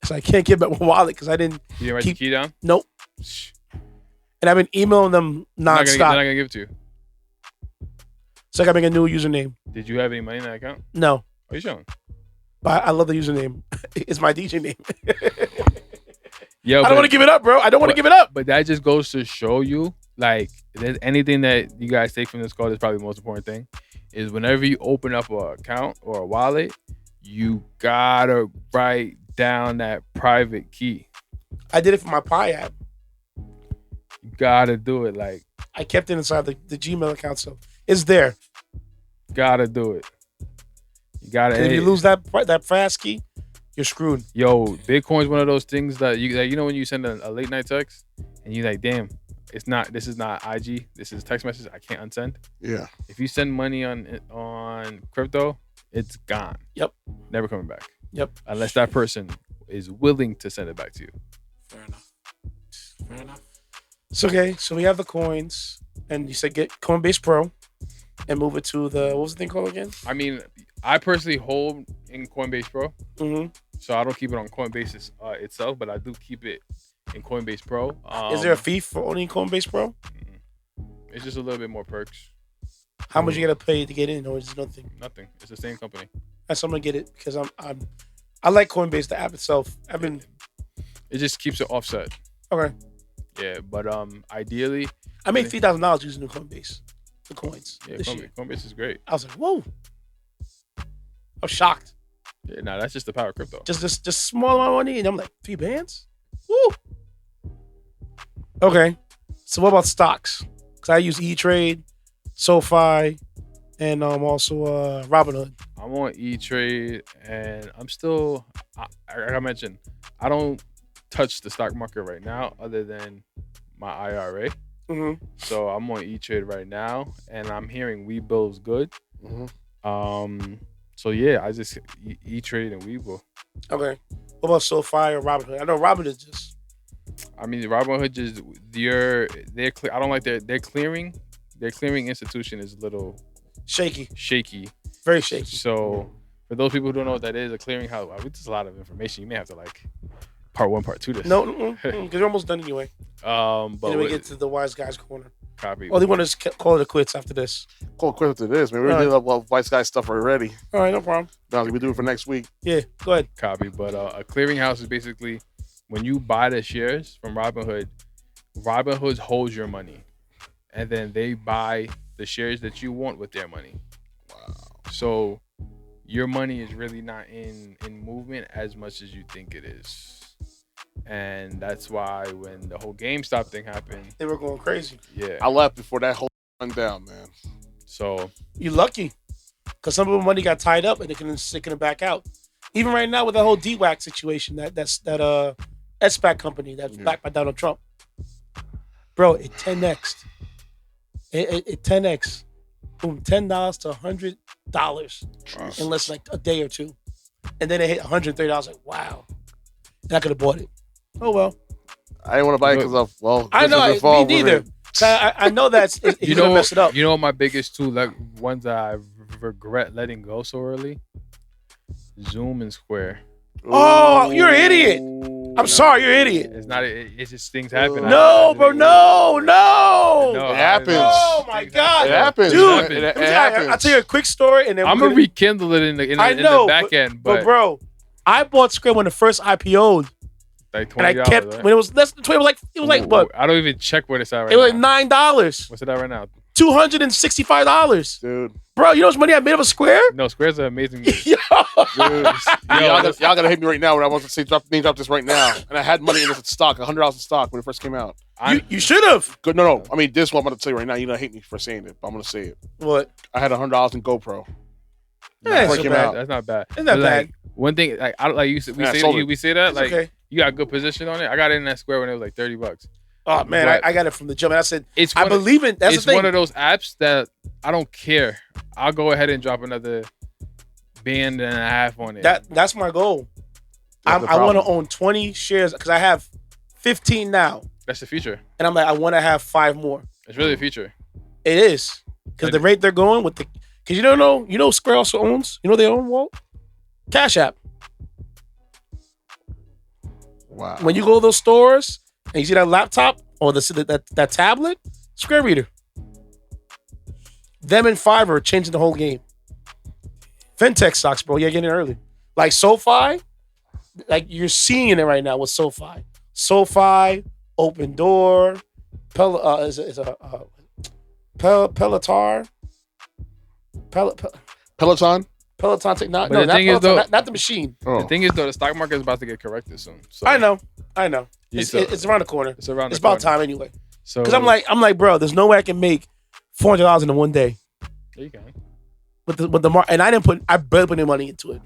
so I can't get back my wallet because I didn't. You didn't write Keep- the key down. Nope. And I've been emailing them They're not nonstop, gonna give it to you. so I gotta make a new username. Did you have any money in that account? No, Are you showing? but I love the username. It's my DJ name. Yeah, I don't want to give it up, bro. I don't want to but- give it up. But that just goes to show you, like, if there's anything that you guys take from this call, is probably the most important thing, is whenever you open up an account or a wallet, you gotta write down that private key. I did it for my Pi app. You gotta do it. Like, I kept it inside the Gmail account, so it's there. gotta do it. You gotta. 'Cause if you lose that fast key, you're screwed. Yo, Bitcoin's one of those things that you know when you send a late night text and you like, damn, this is not IG, this is text message. I can't unsend. Yeah. If you send money on crypto, it's gone. Yep. Never coming back. Yep. Unless that person is willing to send it back to you. Fair enough. So okay, so we have the coins, and you said get Coinbase Pro, and move it to the what was the thing called again? I mean, I personally hold in Coinbase Pro, Mm-hmm. so I don't keep it on Coinbase itself, but I do keep it in Coinbase Pro. Is there a fee for owning Coinbase Pro? It's just a little bit more perks. How much you gotta pay to get in, or is it nothing? Nothing. It's the same company. I'm gonna get it because I like Coinbase, the app itself. It just keeps it offset. Okay. Yeah, but ideally, I made $3,000 using the Coinbase, the coins yeah, this year. Coinbase is great. I was like, whoa. I'm shocked. Yeah, nah, that's just the power of crypto. Just small amount of money, and I'm like 3 bands. Woo. Okay. So what about stocks? Because I use E-Trade, SoFi, and also Robinhood. I'm on E-Trade, and I'm still, like I mentioned, I don't touch the stock market right now other than my IRA. Mm-hmm. So I'm on E-Trade right now, and I'm hearing Weebill's good. Mm-hmm. So yeah, I just E-Trade and Webull. Okay. What about SoFi or Robinhood? I know Robinhood just. I mean, Robinhood just I don't like their clearing. Their clearing institution is a little shaky. Very shaky. So for those people who don't know what that is, a clearinghouse. Wow, this is a lot of information. You may have to like part 1, part 2 this. No, because we're almost done anyway. But then we get to the wise guys corner. Copy. Oh, they want to call it a quits after this. Call it quits after this, man. We already did a lot of Vice Guy stuff already. All right, no problem. No, we do it for next week. Yeah, go ahead. Copy. But a clearinghouse is basically when you buy the shares from Robinhood, Robinhood holds your money, and then they buy the shares that you want with their money. Wow. So your money is really not in movement as much as you think it is. And that's why when the whole GameStop thing happened, they were going crazy. Yeah. I left before that whole went down, man. So you're lucky. Because some of the money got tied up and they couldn't back out. Even right now with the whole DWAC situation, that SPAC company that's backed by Donald Trump. Bro, it 10x. It 10x. Boom, $10 to $100 in less like a day or two. And then it hit $130. Like, wow. And I could have bought it. Oh, well. I didn't want to buy it because of, I know, me neither. I know that's, you know, mess it up. You know what my biggest two, like ones that I regret letting go so early? Zoom and Square. Oh, you're an idiot. I'm sorry, you're an idiot. It's not. It's just things happen. No, bro, no. It happens. Oh my God, it happens, dude. It happens. I'll tell you a quick story, and then I'm gonna rekindle it in the back end. But bro, I bought Square when it first IPO'd. Like $20, and I kept right? when it was less than 20. It was like what? I don't even check what it's at right now. It was like $9. What's it at right now? $265. Dude. Bro, you know how much money I made off a Square? No, Square's an amazing. Yo. Dude, y'all gotta hit me right now when I want to say drop this right now. And I had money in this stock, $100 in stock when it first came out. You should have. Good, no. I mean, this one I'm gonna tell you right now. You're gonna hate me for saying it, but I'm gonna say it. What? I had $100 in GoPro. Yeah, that's not bad. It's not bad. One thing, like we say that, like okay. You got a good position on it. I got it in that Square when it was like $30. Oh man, I got it from the jump. And I said, I believe in. That's it's the thing. One of those apps that I don't care. I'll go ahead and drop another band and a half on it. That's my goal. I want to own 20 shares because I have 15 now. That's the future. And I'm like, I want to have 5 more. It's really a future. It is because the rate they're going with the. Because you don't know, Square also owns. You know they own Walt? Cash App. Wow. When you go to those stores and you see that laptop or that tablet, Square Reader. Them and Fiverr are changing the whole game. Fintech stocks, bro. You're getting it early. Like SoFi, like you're seeing it right now with SoFi. SoFi, Open Door, Peloton. Peloton technology. No, not the machine. The thing is, though, the stock market is about to get corrected soon. So. I know. It's around the corner. It's around. It's about time anyway. So, because I'm like, bro, there's no way I can make $400 in one day. There you go. With the market, and I barely put any money into it.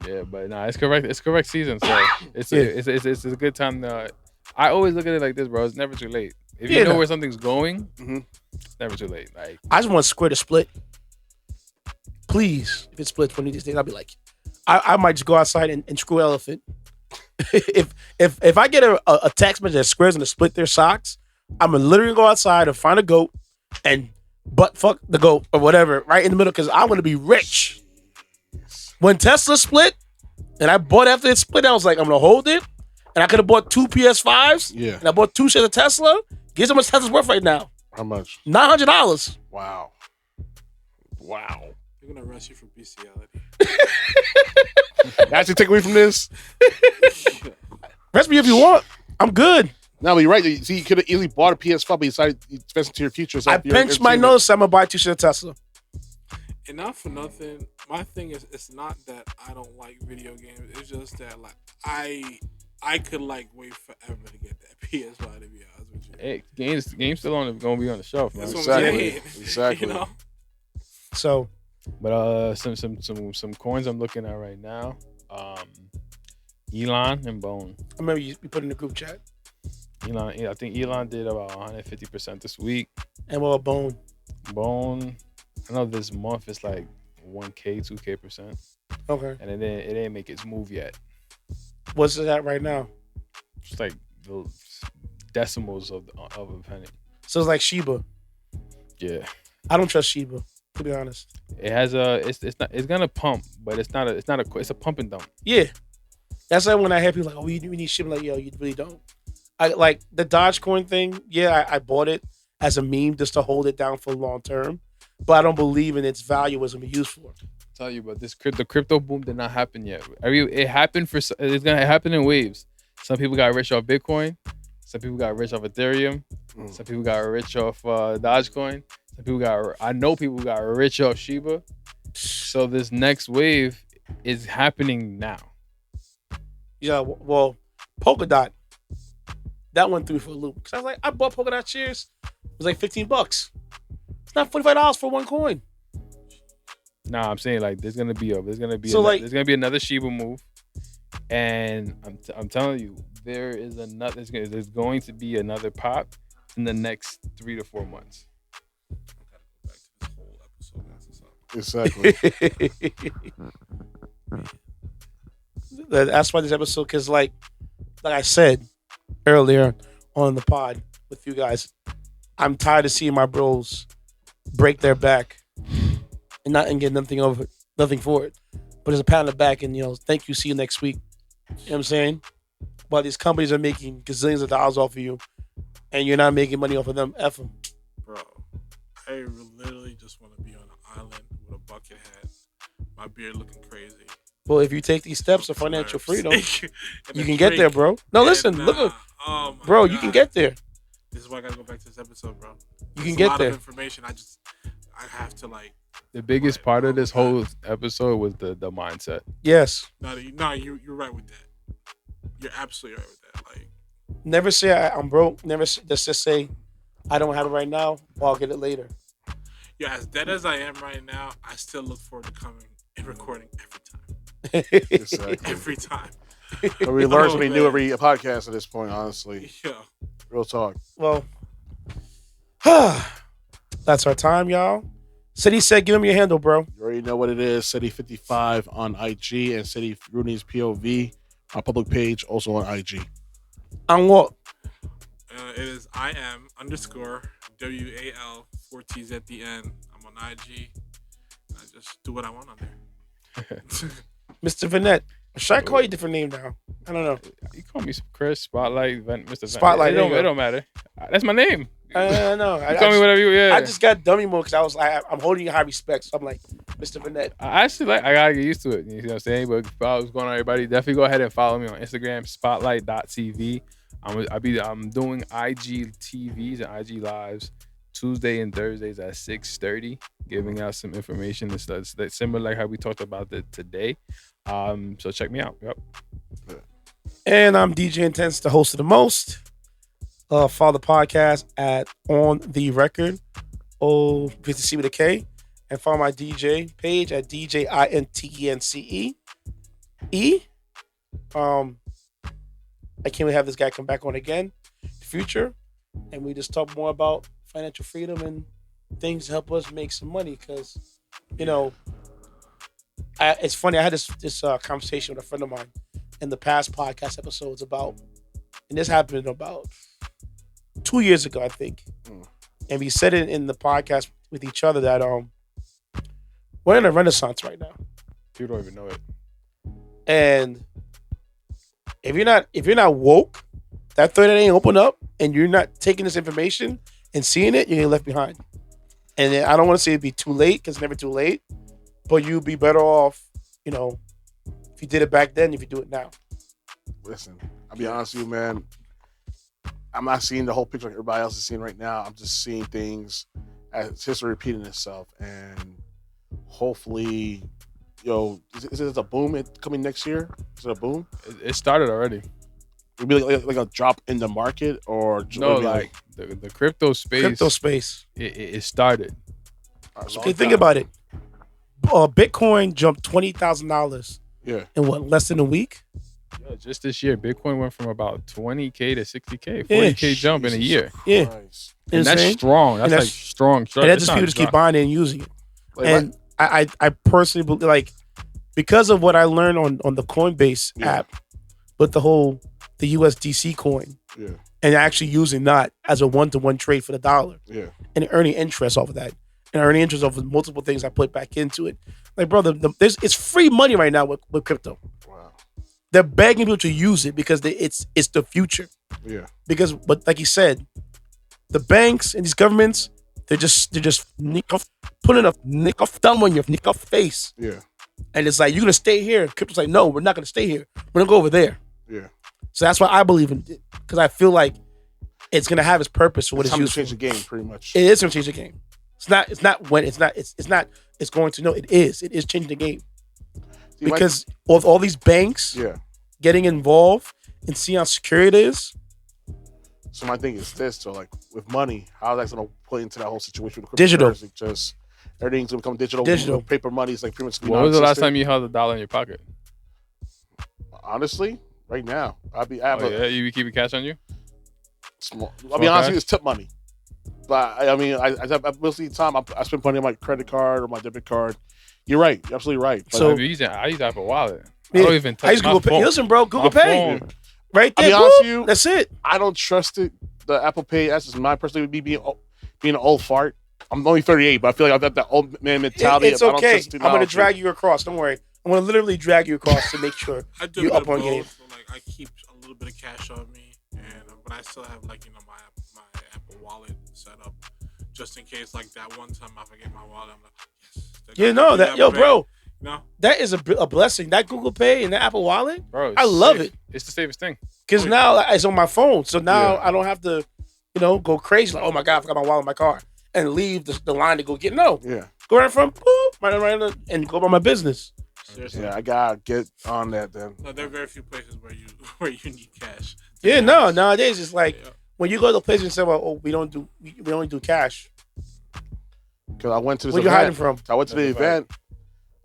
Yeah, but nah, it's correct. It's correct season, so it's a good time. I always look at it like this, bro. It's never too late. If you know where something's going, it's never too late. Like I just want Square to split. Please, if it splits one of these days, I'll be like, I might just go outside and screw elephant. if I get a text message that Square's gonna split their socks, I'm gonna literally go outside and find a goat and butt fuck the goat or whatever right in the middle because I'm gonna be rich. When Tesla split and I bought after it split, I was like, I'm gonna hold it, and I could have bought 2 PS5s. Yeah, and I bought 2 shares of Tesla. Guess how much Tesla's worth right now? How much? $900. Wow. They're gonna arrest you for bestiality. Actually, take away from this. Rest me if you want. I'm good. No, but you're right. See, you could have easily bought a PS5, but you decided to invest into your future. So I pinched my nose. So I'm gonna buy 2 shares of Tesla. And not for nothing, my thing is it's not that I don't like video games. It's just that like I could like wait forever to get that PS5 to be honest with you. Hey, games still gonna be on the shelf, man. That's what I'm Exactly. saying. Exactly. You know? So But some coins I'm looking at right now. Elon and Bone. I remember you put in the group chat. Elon, yeah, I think Elon did about 150% this week. And what about Bone? Bone, I know this month it's like 1K, 2K%, Okay. and it didn't make its move yet. What's it at right now? It's like the decimals of a penny. So it's like Shiba. Yeah, I don't trust Shiba, to be honest. it has it's gonna pump, but it's a pump and dump. Yeah. That's like when I hear people like, oh, we need Shiba. Like, yo, you really don't. I like the Dogecoin thing. Yeah, I bought it as a meme just to hold it down for long term, but I don't believe in its value as it's used for. Tell you, but the crypto boom did not happen yet. It happened it's gonna happen in waves. Some people got rich off Bitcoin. Some people got rich off Ethereum. Some people got rich off Dogecoin. Some people I know people got rich off Shiba. So this next wave is happening now. Yeah, well, Polkadot, that went through for a loop. Cause I was like, I bought Polkadot shares. It was like $15. It's not $45 for one coin. Nah, I'm saying like there's gonna be another Shiba move, and I'm telling you there's going to be another pop in the next 3 to 4 months. I gotta go back to this whole episode. Exactly. That's why this episode, because like I said earlier on the pod with you guys, I'm tired of seeing my bros break their back and get nothing for it. But there's a pat on the back and, thank you, see you next week. You know what I'm saying? While these companies are making gazillions of dollars off of you and you're not making money off of them, F them. Bro, I literally just want to be on an island with a bucket hat, my beard looking crazy. Well, if you take these steps of financial freedom, you you can get there, bro. No, listen, look at, bro, you can get there. This is why I gotta go back to this episode, bro. You can get there. A lot of information. I have to like. The biggest part of this whole episode was the mindset. Yes. No, you're right with that. You're absolutely right with that. Like, never say I'm broke. Never just say I don't have it right now, or I'll get it later. Yeah, as dead as I am right now, I still look forward to coming and recording every time. Exactly. Every time. But we learn something new every podcast at this point, honestly. Yeah. Real talk. Well, that's our time, y'all. City said, give him your handle, bro. You already know what it is. City55 on IG and City Rooney's POV, our public page, also on IG. On what? It is IM_WAL 4 T's at the end. I'm on IG. And I just do what I want on there. Mr. Vanette. Should I call you a different name now? I don't know. You call me Chris, Spotlight, Mr. Spotlight. It don't matter. That's my name. I know. You call me whatever you. Yeah. I just got dummy mode because I'm holding you high respect. So I'm like, Mr. Vanette. I gotta get used to it. You know what I'm saying? But what's going on, everybody? Definitely go ahead and follow me on Instagram, spotlight.tv. I'm doing IG TVs and IG lives Tuesday and Thursdays at 6:30, giving out some information and stuff that's similar like how we talked about it today. So check me out. Yep. And I'm DJ Intense, the host of the most. Follow the podcast at On The Record, O50C with a K, and follow my DJ page at DJINTENCE. I can't wait to have this guy come back on again in the future, and we just talk more about financial freedom and things to help us make some money. Because, it's funny. I had this conversation with a friend of mine in the past podcast episodes about, and this happened about 2 years ago, I think. And we said it in the podcast with each other that we're in a renaissance right now. People don't even know it. And if you're not woke, that third eye ain't open up, and you're not taking this information and seeing it, you're getting left behind. And then, I don't want to say it'd be too late, because it's never too late, but you'd be better off, if you did it back then, if you do it now. Listen, I'll be honest with you, man. I'm not seeing the whole picture like everybody else is seeing right now. I'm just seeing things as history repeating itself. And hopefully, is it a boom coming next year? Is it a boom? It started already. It'd be like a drop in the market, or No, like the crypto space. Crypto space. It started. Okay, think about it. Bitcoin jumped $20,000 Yeah. in what, less than a week? Yo, just this year, Bitcoin went from about 20K to 60K, 40K jump in a year. Yeah. Christ. And that's Insane. strong. That's And like strong. And that's just people just keep buying it and using it. Like, And I personally believe, like, because of what I learned on the Coinbase app with the USDC coin, and actually using that as a one-to-one trade for the dollar, and earning interest off of that, and earning interest off of multiple things I put back into it. Like, brother, it's free money right now with crypto. Wow. They're begging people to use it because it's the future. Yeah. But like you said, the banks and these governments, they're just putting a thumb on your face. Yeah. And it's like, you're gonna stay here. Crypto's like, no, we're not gonna stay here. We're gonna go over there. Yeah. So that's why I believe in it, because I feel like it's gonna have its purpose for what it's time used to change for. the game, pretty much. It is gonna change the game. It's going to. No, it is. It is changing the game. See, Because of all these banks getting involved and seeing how secure it is. So my thing is this: so like with money, how that's gonna play into that whole situation with Digital. cryptocurrency? Just everything's gonna become digital. Digital. Paper money is like pretty much. When was the last time you held $1 in your pocket? Honestly, right now, you be keeping cash on you? small. I'll be honest with you, it's tip money. But I mean, I most of the time I spend money on my credit card or my debit card. You're right. You're absolutely right. But So- I use Apple Wallet. Yeah. I don't even touch I use my Google Pay. phone. Listen, bro, Google My Pay. phone. Right I'll there. be honest boop, with you. That's it. I don't trust it. The Apple Pay. That's just my personally being an old fart. I'm only 38, but I feel like I've got that old man mentality. It's I don't okay. trust I'm gonna technology. drag you across. Don't worry. I'm gonna literally drag you across to make sure I do you a bit up of on both. game. So, like, I keep a little bit of cash on me, but I still have my Apple Wallet set up just in case. Like that one time I forget my wallet, I'm like, yes. You know that, yo, bro. No. That is a blessing. That Google Pay and that Apple Wallet, Bro, it's I love safe. it. It's the safest thing. Because now it's on my phone. So now I don't have to, go crazy. Like, oh my God, I forgot my wallet in my car. And leave the line to go get. No. Yeah. Go right from, boop, right, and go about my business. Seriously. Yeah, I gotta get on that then. No, there are very few places where you need cash. Yeah, no. Nowadays, it's like, Yeah. when you go to a place and say, well, oh, we only do cash. Because I went to this Where you event. hiding from? I went to the event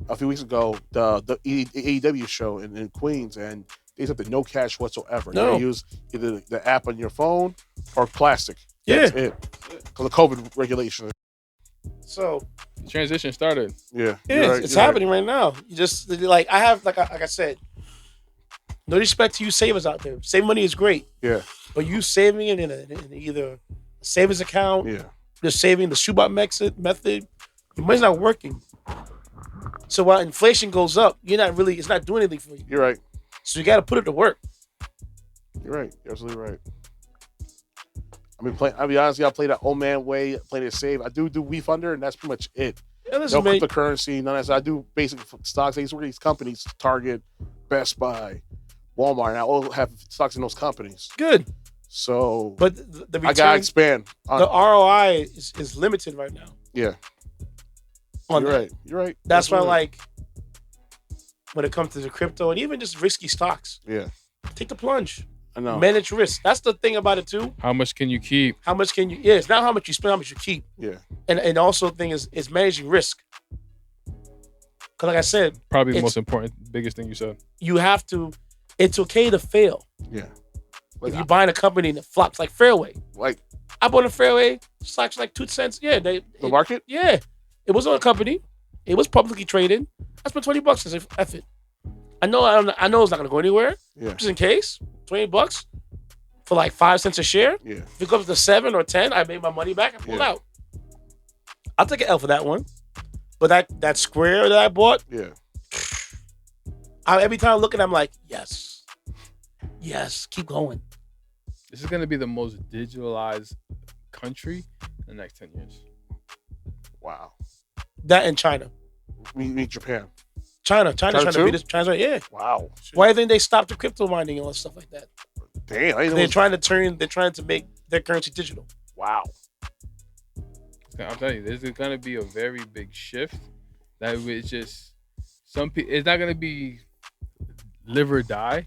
a few weeks ago, the AEW show in Queens, and they said that no cash whatsoever. No. You use either the app on your phone or plastic. Yeah. That's it. Because of COVID regulation. So The transition started. Yeah. yeah, you're right, it's you're right. happening right now. You just I have like I said, no respect to you savers out there. Saving money is great, Yeah. but you saving it in either a savings account, Yeah. just saving the shoebox method, your money's not working. So while inflation goes up, it's not doing anything for you. You're right. So you got to put it to work. You're right. You're absolutely right. I'll be honest, I play that old man way, play it safe. I do WeFunder, and that's pretty much it. Yeah, listen, No man, cryptocurrency, none of that. I do basic stocks. I used to work at these companies, Target, Best Buy, Walmart, and I all have stocks in those companies. good, So but the I gotta return, expand. the ROI is limited right now. Yeah. On You're that. right. You're right. That's why, Absolutely. like, when it comes to the crypto and even just risky stocks, Yeah. take the plunge, I know. manage risk. That's the thing about it too. How much can you keep? How much can you? Yeah, it's not how much you spend, how much you keep, Yeah. and also the thing is managing risk. Because like I said, Probably the It's- most important, biggest thing you said. you have to. It's okay to fail Yeah. if you're buying a company that flops, like Fairway. Like I bought a Fairway stocks like 2 cents. Yeah, the market? yeah, it was on a company. It was publicly traded. I spent $20 as F it. I know it's not gonna go anywhere. Yeah. Just in case, $20 for like 5 cents a share. Yeah. If it goes to 7 or 10, I made my money back and pulled Yeah. out. I'll take an L for that one. But that Square that I bought, Yeah. every time I look at it, I'm like, yes, keep going. This is going to be the most digitalized country in the next 10 years. Wow. That and China. We need Japan. China's trying to too? beat us. China's right, yeah. Wow. Why do you think they stopped the crypto mining and all that stuff like that? Damn. I didn't know They're it trying to make their currency digital. wow. I'm telling you, this is going to be a very big shift That it's just some people. It's not gonna be live or die,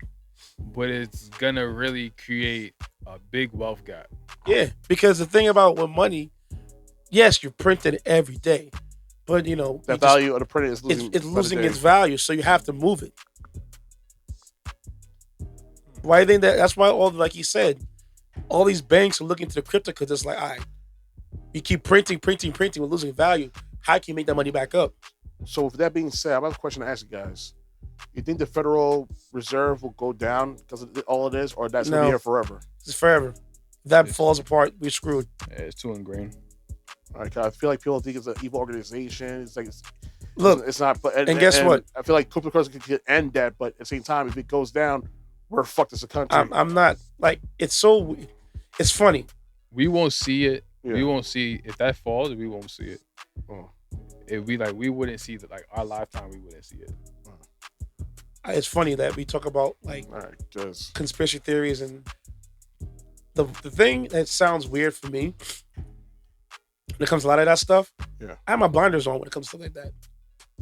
but it's gonna really create a big wealth gap. Yeah, because the thing about with money, yes, you're printing every day, but you know That value of the print is losing. it's losing by the its day. value, so you have to move it. Why do you think that? That's why like he said, all these banks are looking to the crypto because it's like, all right, you keep printing, we're losing value. How can you make that money back up? So with that being said, I have a question to ask you guys. You think the Federal Reserve will go down because of all it is, or that's gonna No. be here forever? It's forever. If that falls apart, we're screwed. Yeah, it's too ingrained. All right, 'cause I feel like people think it's an evil organization. It's like Look, it's not. But and guess what? I feel like cryptocurrency could end that, but at the same time, if it goes down, we're fucked as a country. I'm not like it's so. It's funny. We won't see it. Yeah. We won't see if that falls. We won't see it. Oh. If we wouldn't see it, like our lifetime, we wouldn't see it. It's funny that we talk about like All right, just conspiracy theories and the thing that sounds weird for me when it comes to a lot of that stuff. Yeah. I have my blinders on when it comes to stuff like that.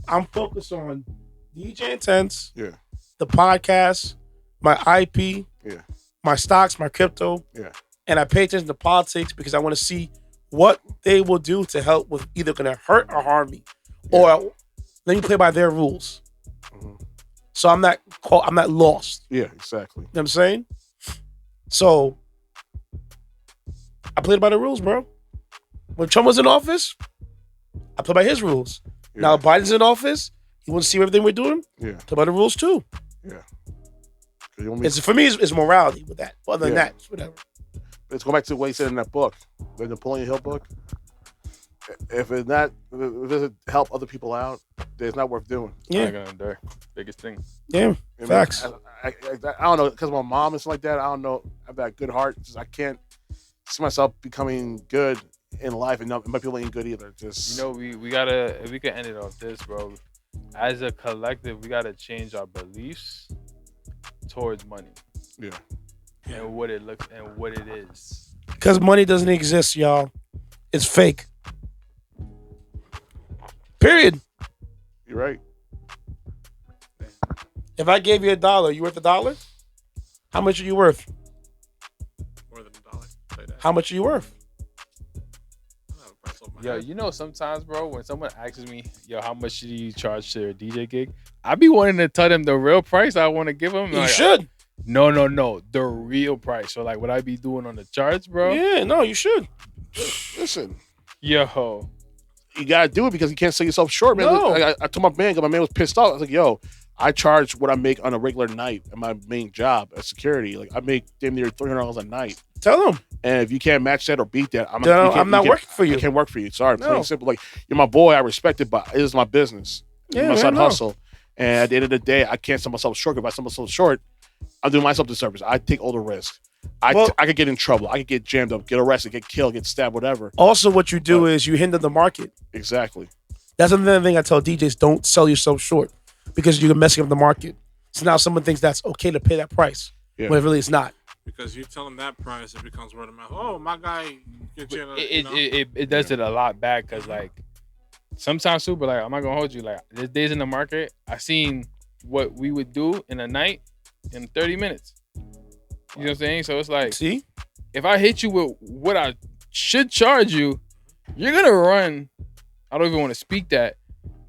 I'm focused on DJ Intense, yeah, the podcast, my IP, yeah, my stocks, my crypto, yeah. and I pay attention to politics because I want to see what they will do to help with either going to hurt or harm me, or let me play by their rules. Mhm. So I'm not lost. Yeah, exactly. You know what I'm saying? So I played by the rules, bro. When Trump was in office, I played by his rules. Yeah. Now Biden's in office, he wants to see everything we're doing. Yeah, Play by the rules too. yeah. 'Cause you want me- It's for me, it's morality with that. Other than Yeah. that, it's whatever. Let's go back to what he said in that book, the Napoleon Hill book. If it doesn't help other people out, then it's not worth doing. Yeah, Not gonna endure. Biggest thing. yeah, I mean, facts. I don't know, because my mom is like that. I don't know. I have that good heart. Just, I can't see myself becoming good in life, and my people ain't good either. Just You know, we gotta. If we can end it off this, bro. As a collective, we gotta change our beliefs towards money yeah, and what it looks and what it is. Because money doesn't exist, y'all. It's fake. Period. you're right. If I gave you $1, you worth $1? How much are you worth? More than $1. Say that. How much are you worth? I don't have a price off my Yo, head. you know, sometimes, bro, when someone asks me, yo, how much do you charge to a DJ gig? I be wanting to tell them the real price I want to give them. You Like, should. No, the real price. So, like, what I be doing on the charts, bro? Yeah, no, you should. Listen, Yo, you gotta do it because you can't sell yourself short, man. No. I told my man, 'cause my man was pissed off. I was like, yo, I charge what I make on a regular night at my main job as security. Like, I make damn near $300 a night. Tell them. And if you can't match that or beat that, I'm not working for you. I can't work for you. Sorry, plain No. and simple. Like, you're my boy, I respect it, but it is my business. It's Yeah, my man, side no. hustle. And at the end of the day, I can't sell myself short. If I sell myself short, I'm doing myself disservice. I take all the risks. I could get in trouble. I could get jammed up, get arrested, get killed, get stabbed, whatever. Also, what you do is you hinder the market. Exactly. That's another thing I tell DJs: don't sell yourself short because you're messing up the market. So now someone thinks that's okay to pay that price Yeah. when it really is not. Because you tell them that price, it becomes word of mouth. Oh, my guy, get you. it does it a lot back because, like, sometimes super, like, I'm not gonna hold you. Like, there's days in the market, I seen what we would do in a night in 30 minutes. You know what I'm saying? So it's like, See, if I hit you with what I should charge you, you're gonna run. I don't even want to speak that,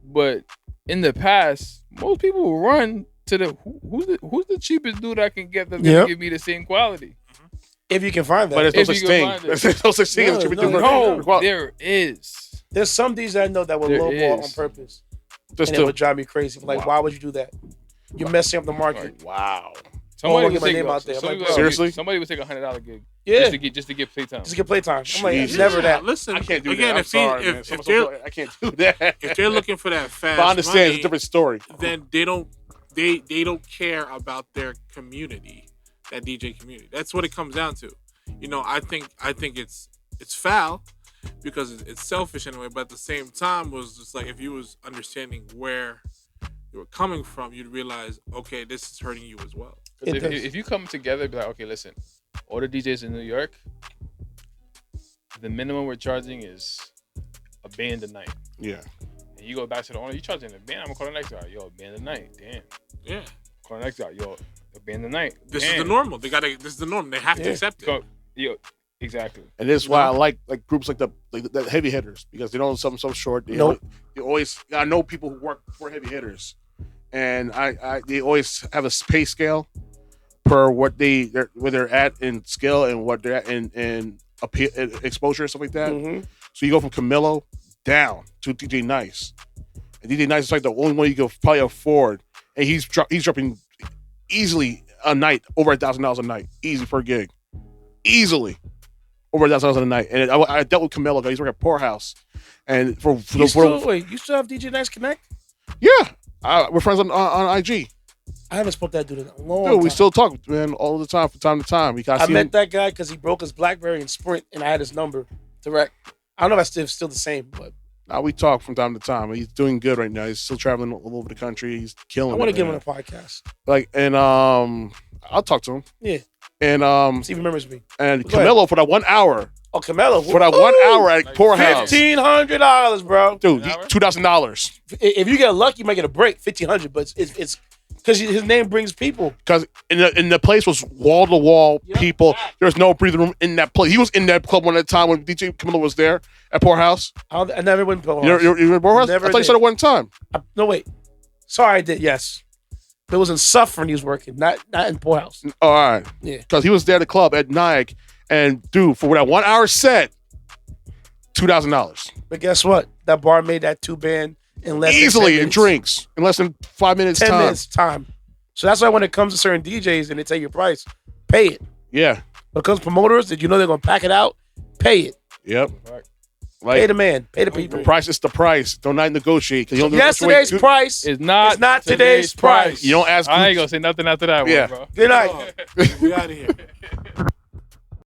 but in the past, most people will run to the who's the cheapest dude I can get that's gonna Yep. give me the same quality. if you can find that. But there's no If such you thing. can find it. There's no such thing as No, cheaper no, than no. No, there is. There's some DJs I know that will There lowball on is. purpose, Just and it to, would drive me crazy. Like, Wow. why would you do that? You're messing up the market. wow. Somebody I'll would get my take name out there. I'm somebody like, would- Seriously? Somebody would take $100 gig Yeah, just to get playtime. just get playtime. I'm like, Jesus. never that. Listen, I can't do again, that. I'm if, sorry, he, man. if they're I can't do that. if they're looking for that fast But I understand money, it's a different story. then they don't care about their community, that DJ community. That's what it comes down to. You know, I think it's foul because it's selfish anyway. But at the same time, was just like if you was understanding where you were coming from, you'd realize, okay, this is hurting you as well. It If, does. if you come together, be like, okay, listen, all the DJs in New York, the minimum we're charging is $1 band a night. Yeah. And you go back to the owner, you charging the band. I'm gonna call the next guy. Yo, band the night. Damn. Yeah. Call the next guy. Yo, the band the night. This Damn. is the normal. This is the norm. They have to accept it. Yo, exactly. And this is why I like groups like the heavy hitters, because they don't something so short. They always I know people who work for heavy hitters, and they always have a pay scale per where they're at in skill and what they're at in exposure and stuff like that. Mm-hmm. So you go from Camilo down to DJ Nice, and DJ Nice is like the only one you can probably afford, and he's dropping easily a night over $1,000 a night, easy per gig, easily over $1,000 a night. And I dealt with Camilo. He's working at Poorhouse, and you still have DJ Nice Connect? Yeah, we're friends on IG. I haven't spoke to that dude in a long time. Dude, we still talk, man, all the time, from time to time. I met that guy because he broke his BlackBerry in Sprint, and I had his number direct. I don't know if that's still the same, but we talk from time to time. He's doing good right now. He's still traveling all over the country. He's killing. I want to get him on a podcast. I'll talk to him. Yeah, and see if he remembers me. And Camilo for that 1 hour. Oh, Camilo for that 1 hour at Poorhouse. $1,500, bro. Dude, $2,000. If you get lucky, you might get a break. $1,500, but it's because his name brings people. Because in the place was wall to wall people. There's no breathing room in that place. He was in that club one at a time when DJ Camilo was there at Poorhouse. I never went to Poorhouse. You were at Poorhouse? I thought you said it one time. No, wait. Sorry, I did. Yes, but it was in Suffern he was working, not in Poorhouse. All right. Yeah. Because he was there at the club at Nike, and dude, for that 1 hour set, $2,000. But guess what? That bar made that two-band in less easily than in drinks in less than 5 minutes 10 minutes time. So that's why when it comes to certain DJs and they tell you your price, pay it. Yeah. When it comes to promoters, did you know they're gonna pack it out? Pay it. Yep. Pay the man. Pay the people. The price is the price. Don't not negotiate. Yesterday's price is not today's price. You don't ask. I ain't gonna say nothing after that one, bro. Good night. We out of here.